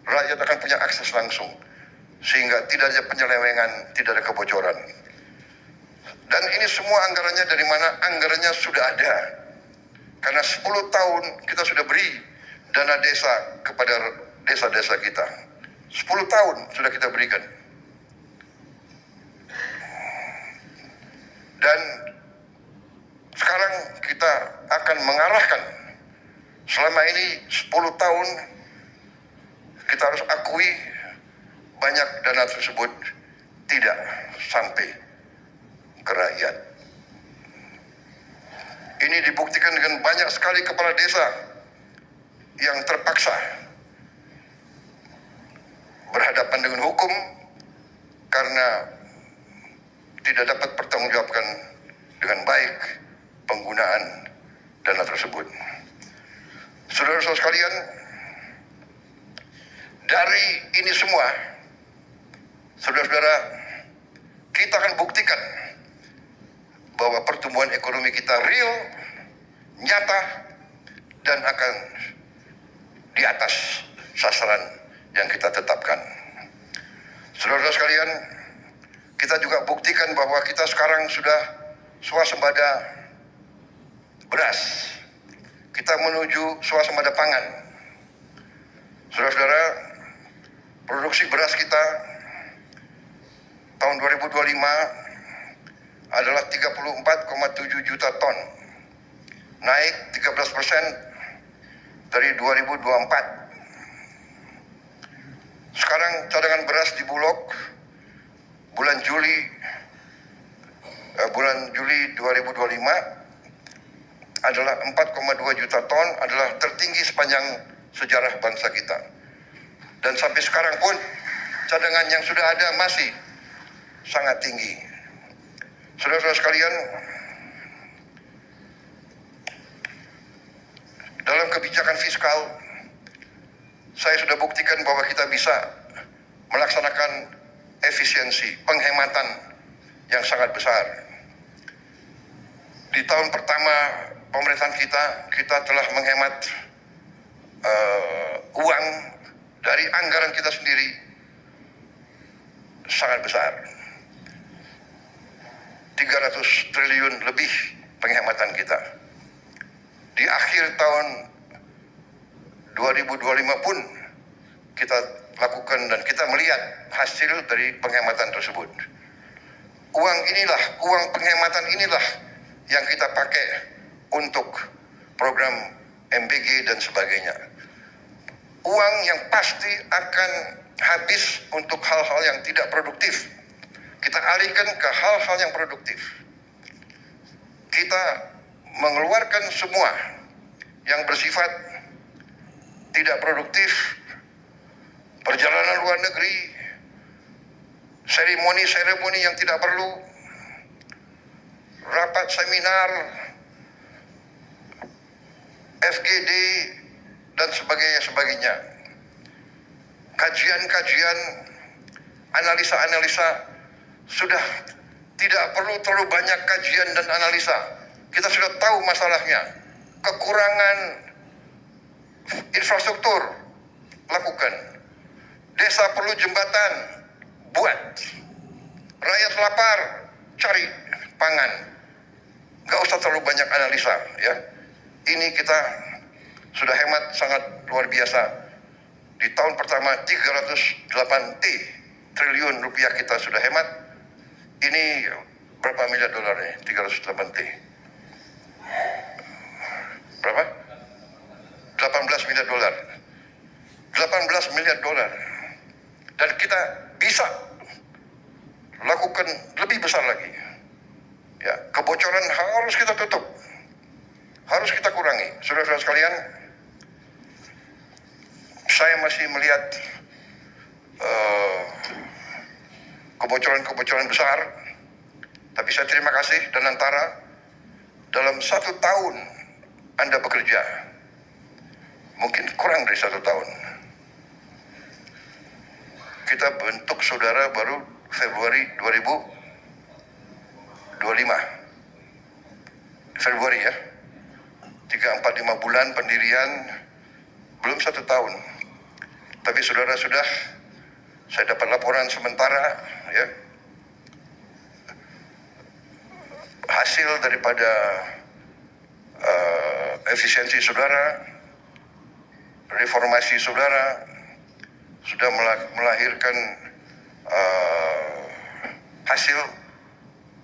[SPEAKER 4] rakyat akan punya akses langsung, sehingga tidak ada penyelewengan, tidak ada kebocoran. Dan ini semua anggarannya dari mana? Anggarannya sudah ada. Karena 10 tahun kita sudah beri dana desa kepada desa-desa kita. 10 tahun sudah kita berikan. Dan sekarang kita akan mengarahkan. Selama ini 10 tahun kita harus akui banyak dana tersebut tidak sampai ke rakyat. Ini dibuktikan dengan banyak sekali kepala desa yang terpaksa berhadapan dengan hukum karena tidak dapat pertanggungjawabkan dengan baik penggunaan dana tersebut. Saudara-saudara sekalian, dari ini semua, saudara-saudara, kita akan buktikan bahwa pertumbuhan ekonomi kita real, nyata, dan akan di atas sasaran yang kita tetapkan. Saudara-saudara sekalian, kita juga buktikan bahwa kita sekarang sudah swasembada beras. Kita menuju swasembada pangan. Saudara-saudara, produksi beras kita tahun 2025 adalah 34,7 juta ton, naik 13% dari 2024. Sekarang cadangan beras di Bulog bulan Juli 2025 adalah 4,2 juta ton, adalah tertinggi sepanjang sejarah bangsa kita. Dan sampai sekarang pun cadangan yang sudah ada masih sangat tinggi. Saudara-saudara sekalian, dalam kebijakan fiskal, saya sudah buktikan bahwa kita bisa melaksanakan efisiensi, penghematan yang sangat besar. Di tahun pertama pemerintahan kita telah menghemat uang dari anggaran kita sendiri sangat besar. 300 triliun lebih penghematan kita. Di akhir tahun 2025 pun kita lakukan dan kita melihat hasil dari penghematan tersebut. Uang penghematan inilah yang kita pakai untuk program MBG dan sebagainya. Uang yang pasti akan habis untuk hal-hal yang tidak produktif. Kita alihkan ke hal-hal yang produktif. Kita mengeluarkan semua yang bersifat tidak produktif, perjalanan luar negeri, seremoni-seremoni yang tidak perlu, rapat seminar, FGD, dan sebagainya. Kajian-kajian, analisa-analisa, sudah tidak perlu terlalu banyak kajian dan analisa. Kita sudah tahu masalahnya. Kekurangan infrastruktur, lakukan. Desa perlu jembatan, buat. Rakyat lapar, cari pangan. Gak usah terlalu banyak analisa, ya. Ini kita sudah hemat sangat luar biasa. Di tahun pertama 308 triliun rupiah kita sudah hemat. Ini berapa miliar dolar ya? 308 T. Berapa? 18 miliar dolar. 18 miliar dolar. Dan kita bisa lakukan lebih besar lagi. Ya, kebocoran harus kita tutup. Harus kita kurangi. Saudara-saudara sekalian, saya masih melihat kebocoran-kebocoran besar, tapi saya terima kasih dan antara dalam 1 tahun Anda bekerja, mungkin kurang dari 1 tahun, kita bentuk saudara baru Februari 2025. Februari ya. 3-4-5 bulan pendirian, belum 1 tahun. Tapi saudara saya dapat laporan sementara, ya, hasil daripada efisiensi saudara, reformasi saudara, sudah melahirkan hasil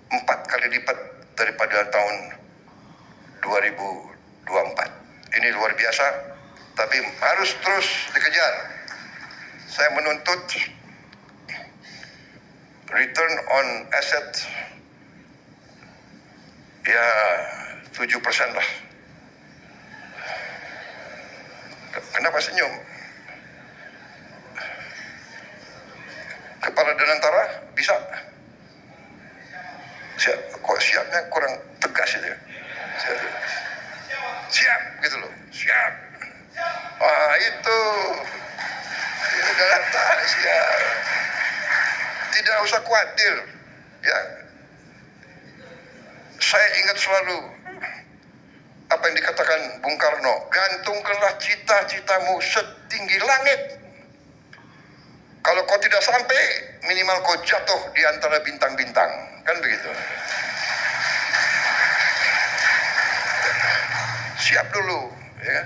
[SPEAKER 4] 4 kali lipat daripada tahun 2024. Ini luar biasa, tapi harus terus dikejar. Saya menuntut return on asset ya 7% lah. Kenapa senyum? Kepala Danantara bisa? Kok siapnya kurang tegas itu ya? Siap gitu loh, siap. Wah itu Danantara siap. Tidak usah khawatir, ya. Saya ingat selalu apa yang dikatakan Bung Karno, gantungkanlah cita-citamu setinggi langit. Kalau kau tidak sampai, minimal kau jatuh di antara bintang-bintang. Kan begitu. Siap dulu, ya.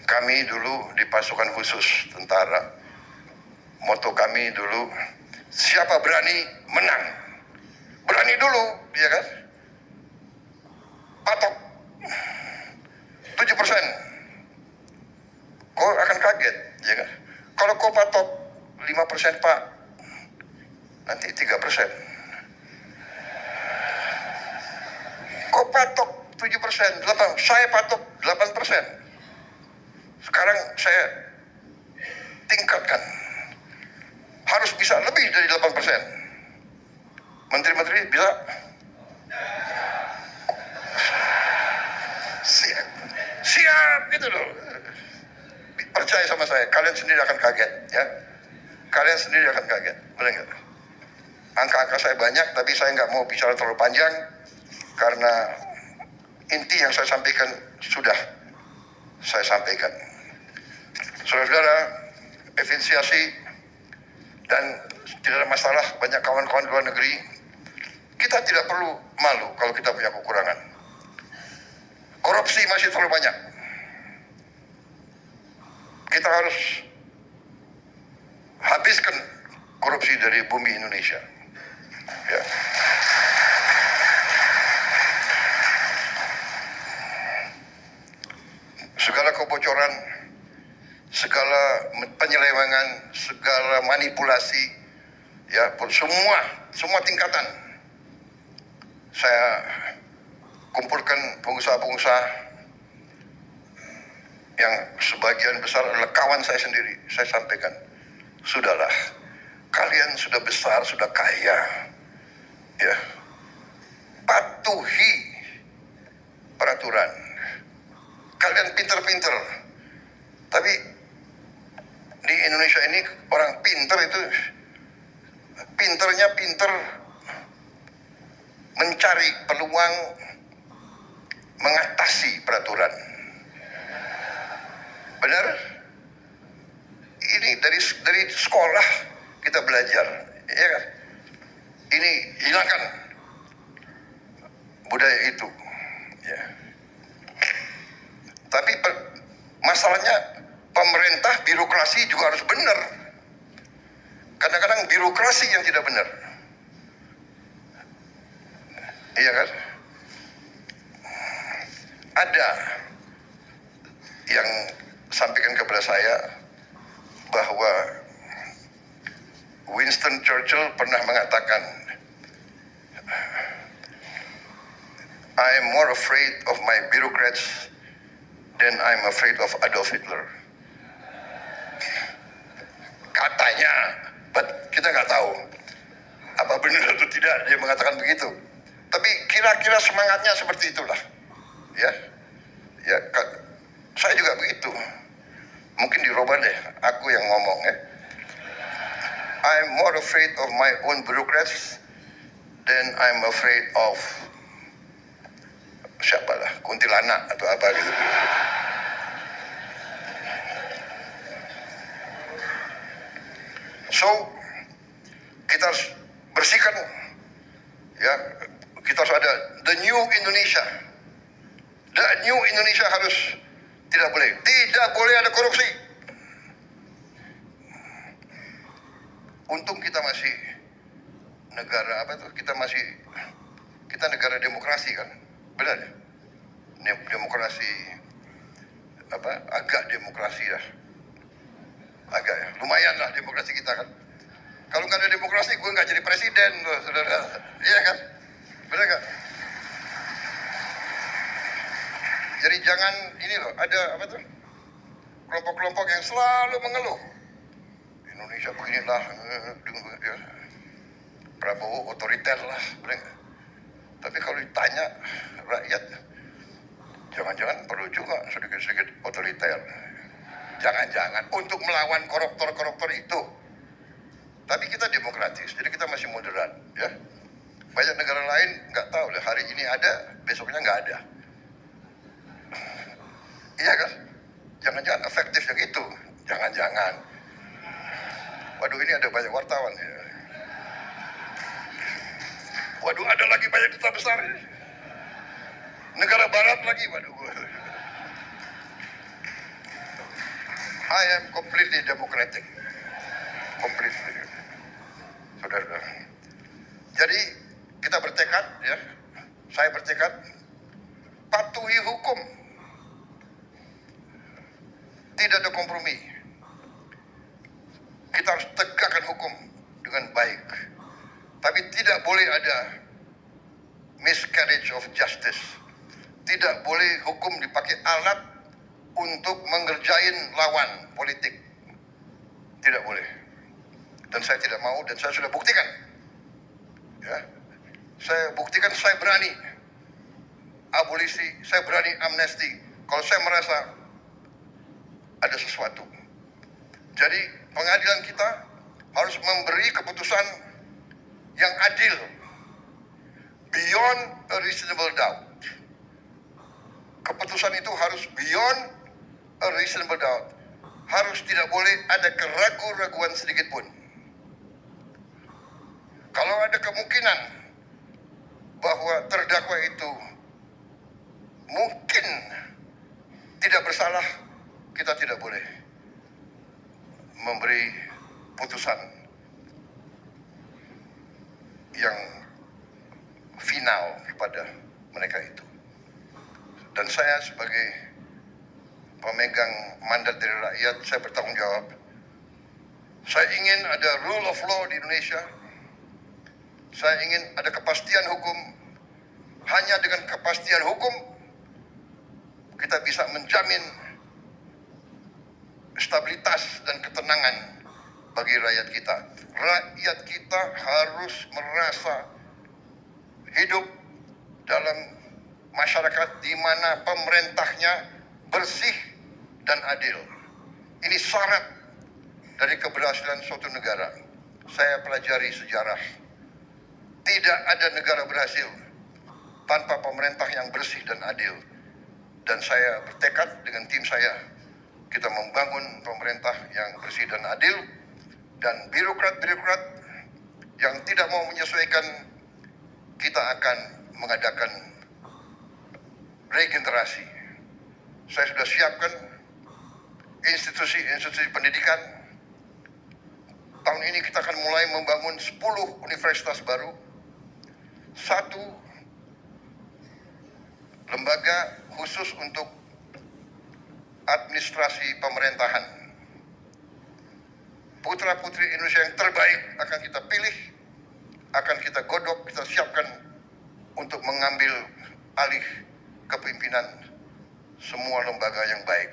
[SPEAKER 4] Kami dulu di pasukan khusus tentara, moto kami dulu, siapa berani menang. Berani dulu, ya kan? Patok 7%. Kau akan kaget, ya kan? Kalau kau patok 5% Pak, nanti 3%. Kau patok 7%, saya patok 8%. Sekarang saya tingkatkan. Harus bisa lebih dari 8%. Menteri-menteri bisa? Siap gitu loh. Percaya sama saya, kalian sendiri akan kaget, ya. Kalian sendiri akan kaget, benar nggak? Angka-angka saya banyak, tapi saya nggak mau bicara terlalu panjang karena inti yang saya sampaikan sudah saya sampaikan. Saudara-saudara, efisiensi dan tidak ada masalah, banyak kawan-kawan di luar negeri. Kita tidak perlu malu kalau kita punya kekurangan. Korupsi masih terlalu banyak. Kita harus habiskan korupsi dari bumi Indonesia. Ya. Segala kebocoran, segala penyelewengan, segala manipulasi, ya, semua tingkatan. Saya kumpulkan pengusaha-pengusaha yang sebagian besar adalah kawan saya sendiri. Saya sampaikan, sudahlah, kalian sudah besar, sudah kaya, ya, patuhi peraturan. Kalian pinter-pinter, tapi di Indonesia ini orang pinter itu pinternya pinter mencari peluang mengatasi peraturan. Benar? Ini dari sekolah kita belajar, ya kan? Ini hilangkan budaya itu, ya. Tapi masalahnya pemerintah birokrasi juga harus benar. Kadang-kadang birokrasi yang tidak benar. Iya kan? Ada yang sampaikan kepada saya bahwa Winston Churchill pernah mengatakan, I am more afraid of my bureaucrats than I'm afraid of Adolf Hitler. Katanya, kita nggak tahu apa benar atau tidak dia mengatakan begitu. Tapi kira-kira semangatnya seperti itulah, ya. Saya juga begitu. Mungkin dirubah deh, aku yang ngomong, ya. I'm more afraid of my own bureaucrats than I'm afraid of kuntilanak atau apa gitu. So, kita harus bersihkan, ya, kita harus ada the new Indonesia. The new Indonesia harus tidak boleh ada korupsi. Untung kita masih negara kita negara demokrasi kan, benar? Demokrasi agak demokrasi lah, agak ya, lumayan lah demokrasi kita kan. Kalau nggak ada demokrasi, gue nggak jadi presiden loh, saudara. Iya kan, benar nggak? Jadi jangan ini loh, ada kelompok-kelompok yang selalu mengeluh Indonesia beginilah, ya. Prabowo otoriter lah, benar nggak? Tapi kalau ditanya rakyat, jangan-jangan perlu juga sedikit-sedikit otoriter. Jangan-jangan untuk melawan koruptor-koruptor itu. Tapi kita demokratis, jadi kita masih moderat, ya. Banyak negara lain nggak tahu lah, hari ini ada, besoknya nggak ada. Iya kan? Jangan-jangan efektif yang itu. Jangan-jangan. Waduh, ini ada banyak wartawan ya. Waduh, ada lagi banyak duta besar ini. Negara barat lagi, waduh. I am completely democratic. Completely. Saudara. Jadi, kita bertekad, ya. Saya bertekad patuhi hukum. Tidak ada kompromi. Kita harus tegakkan hukum dengan baik. Tapi tidak boleh ada miscarriage of justice. Tidak boleh hukum dipakai alat untuk mengerjain lawan politik. Tidak boleh. Dan saya tidak mau, dan saya sudah buktikan. Ya. Saya buktikan, saya berani abolisi, saya berani amnesti. Kalau saya merasa ada sesuatu. Jadi pengadilan kita harus memberi keputusan yang adil, beyond a reasonable doubt. Keputusan itu harus beyond a reasonable doubt. Harus tidak boleh ada keraguan-raguan sedikit pun. Kalau ada kemungkinan bahwa terdakwa itu mungkin tidak bersalah, kita tidak boleh memberi putusan yang final kepada mereka itu. Dan saya sebagai pemegang mandat dari rakyat, saya bertanggung jawab. Saya ingin ada rule of law di Indonesia. Saya ingin ada kepastian hukum. Hanya dengan kepastian hukum kita bisa menjamin stabilitas dan ketenangan bagi rakyat kita. Rakyat kita harus merasa hidup dalam masyarakat di mana pemerintahnya bersih dan adil. Ini syarat dari keberhasilan suatu negara. Saya pelajari sejarah. Tidak ada negara berhasil tanpa pemerintah yang bersih dan adil. Dan saya bertekad dengan tim saya, kita membangun pemerintah yang bersih dan adil, dan birokrat-birokrat yang tidak mau menyesuaikan, kita akan mengadakan regenerasi. Saya sudah siapkan institusi-institusi pendidikan. Tahun ini kita akan mulai membangun 10 universitas baru, 1 lembaga khusus untuk administrasi pemerintahan. Putra-putri Indonesia yang terbaik akan kita pilih, akan kita godok, kita siapkan untuk mengambil alih kepimpinan semua lembaga yang baik.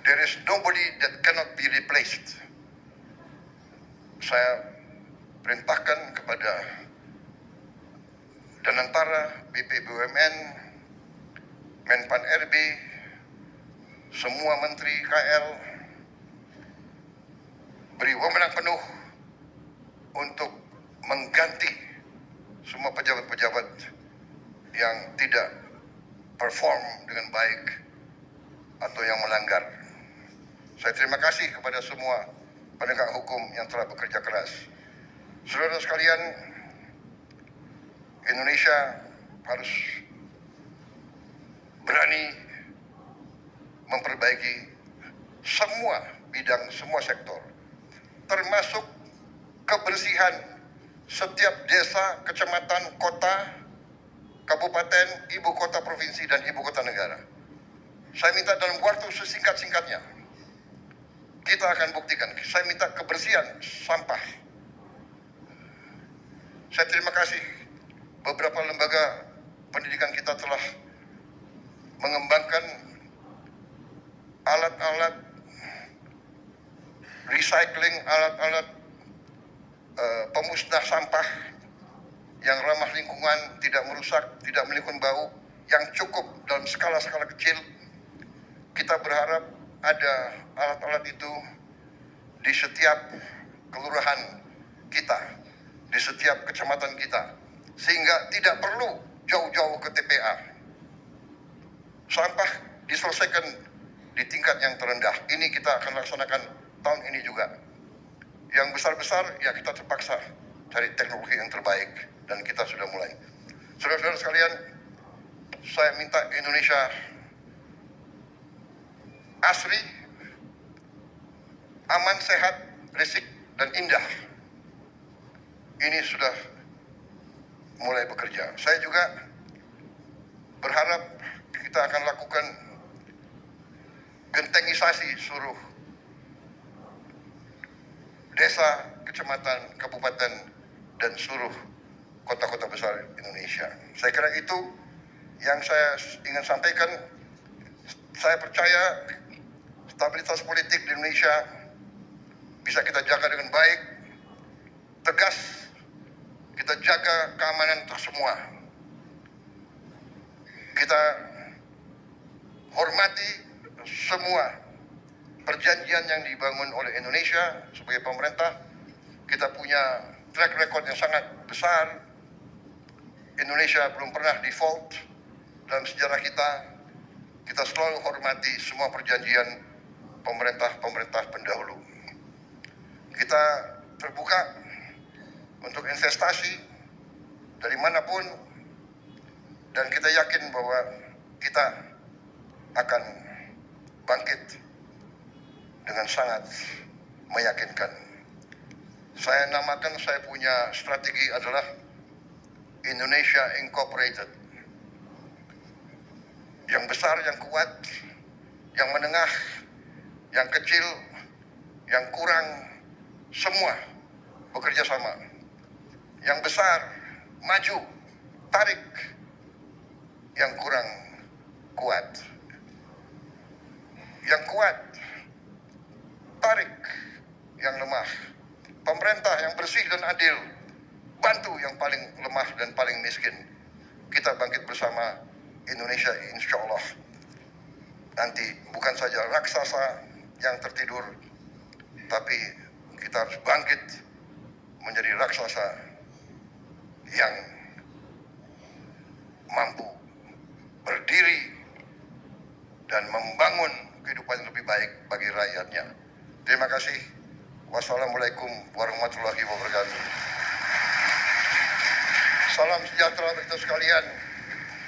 [SPEAKER 4] There is nobody that cannot be replaced. Saya perintahkan kepada Danantara, BP BUMN, Menpan RB, semua menteri KL, beri wewenang penuh untuk mengganti semua pejabat-pejabat yang tidak perform dengan baik atau yang melanggar. Saya terima kasih kepada semua penegak hukum yang telah bekerja keras. Saudara sekalian, Indonesia harus berani memperbaiki semua bidang, semua sektor, termasuk kebersihan setiap desa, kecamatan, kota, kabupaten, ibu kota provinsi, dan ibu kota negara. Saya minta dalam waktu sesingkat-singkatnya, kita akan buktikan. Saya minta kebersihan sampah. Saya terima kasih beberapa lembaga pendidikan kita telah mengembangkan alat-alat recycling, alat-alat pemusnah sampah yang ramah lingkungan, tidak merusak, tidak menimbulkan bau, yang cukup dalam skala-skala kecil. Kita berharap ada alat-alat itu di setiap kelurahan kita, di setiap kecamatan kita, sehingga tidak perlu jauh-jauh ke TPA. Sampah diselesaikan di tingkat yang terendah. Ini kita akan laksanakan tahun ini juga. Yang besar-besar, ya kita terpaksa cari teknologi yang terbaik, dan kita sudah mulai. Saudara-saudara sekalian, saya minta Indonesia asri, aman, sehat, resik, dan indah. Ini sudah mulai bekerja. Saya juga berharap kita akan lakukan gentengisasi seluruh desa, kecamatan, kabupaten, dan seluruh kota-kota besar Indonesia. Saya kira itu yang saya ingin sampaikan. Saya percaya stabilitas politik di Indonesia bisa kita jaga dengan baik, tegas, kita jaga keamanan untuk semua. Kita hormati semua perjanjian yang dibangun oleh Indonesia sebagai pemerintah. Kita punya track record yang sangat besar. Indonesia belum pernah default dalam sejarah kita. Kita selalu hormati semua perjanjian pemerintah-pemerintah pendahulu. Kita terbuka untuk investasi dari manapun, dan kita yakin bahwa kita akan bangkit dengan sangat meyakinkan. Saya namakan, saya punya strategi adalah Indonesia Incorporated. Yang besar, yang kuat, yang menengah, yang kecil, yang kurang, semua bekerja sama. Yang besar, maju, tarik. Yang kurang, kuat. Yang kuat, tarik yang lemah. Pemerintah yang bersih dan adil, bantu yang paling lemah dan paling miskin. Kita bangkit bersama. Indonesia insya Allah nanti bukan saja raksasa yang tertidur, tapi kita harus bangkit menjadi raksasa yang mampu berdiri dan membangun kehidupan yang lebih baik bagi rakyatnya. Terima kasih. Wassalamualaikum warahmatullahi wabarakatuh. Salam sejahtera bagi kita sekalian.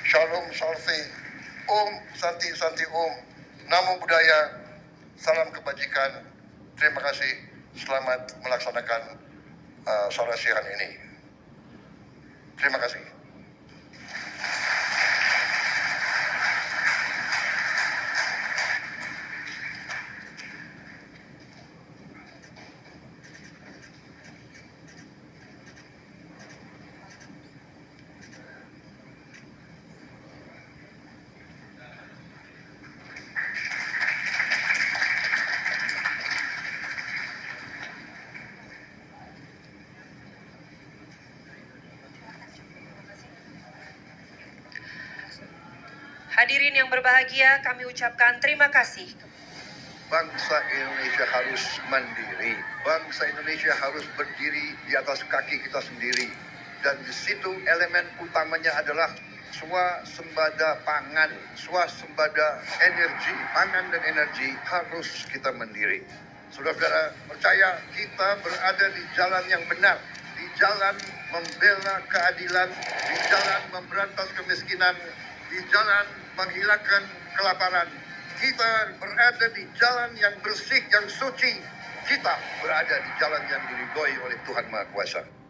[SPEAKER 4] Shalom Salve. Santi Santi Namo Buddhaya. Salam kebajikan. Terima kasih. Selamat melaksanakan sarasihan ini. Terima kasih.
[SPEAKER 1] Hadirin yang berbahagia, kami ucapkan terima kasih.
[SPEAKER 4] Bangsa Indonesia harus mandiri. Bangsa Indonesia harus berdiri di atas kaki kita sendiri. Dan di situ elemen utamanya adalah swasembada pangan, swasembada energi, pangan dan energi harus kita mandiri. Saudara-saudara, percaya kita berada di jalan yang benar, di jalan membela keadilan, di jalan memberantas kemiskinan, di jalan menghilangkan kelaparan. Kita berada di jalan yang bersih, yang suci. Kita berada di jalan yang diridhoi oleh Tuhan Maha Kuasa.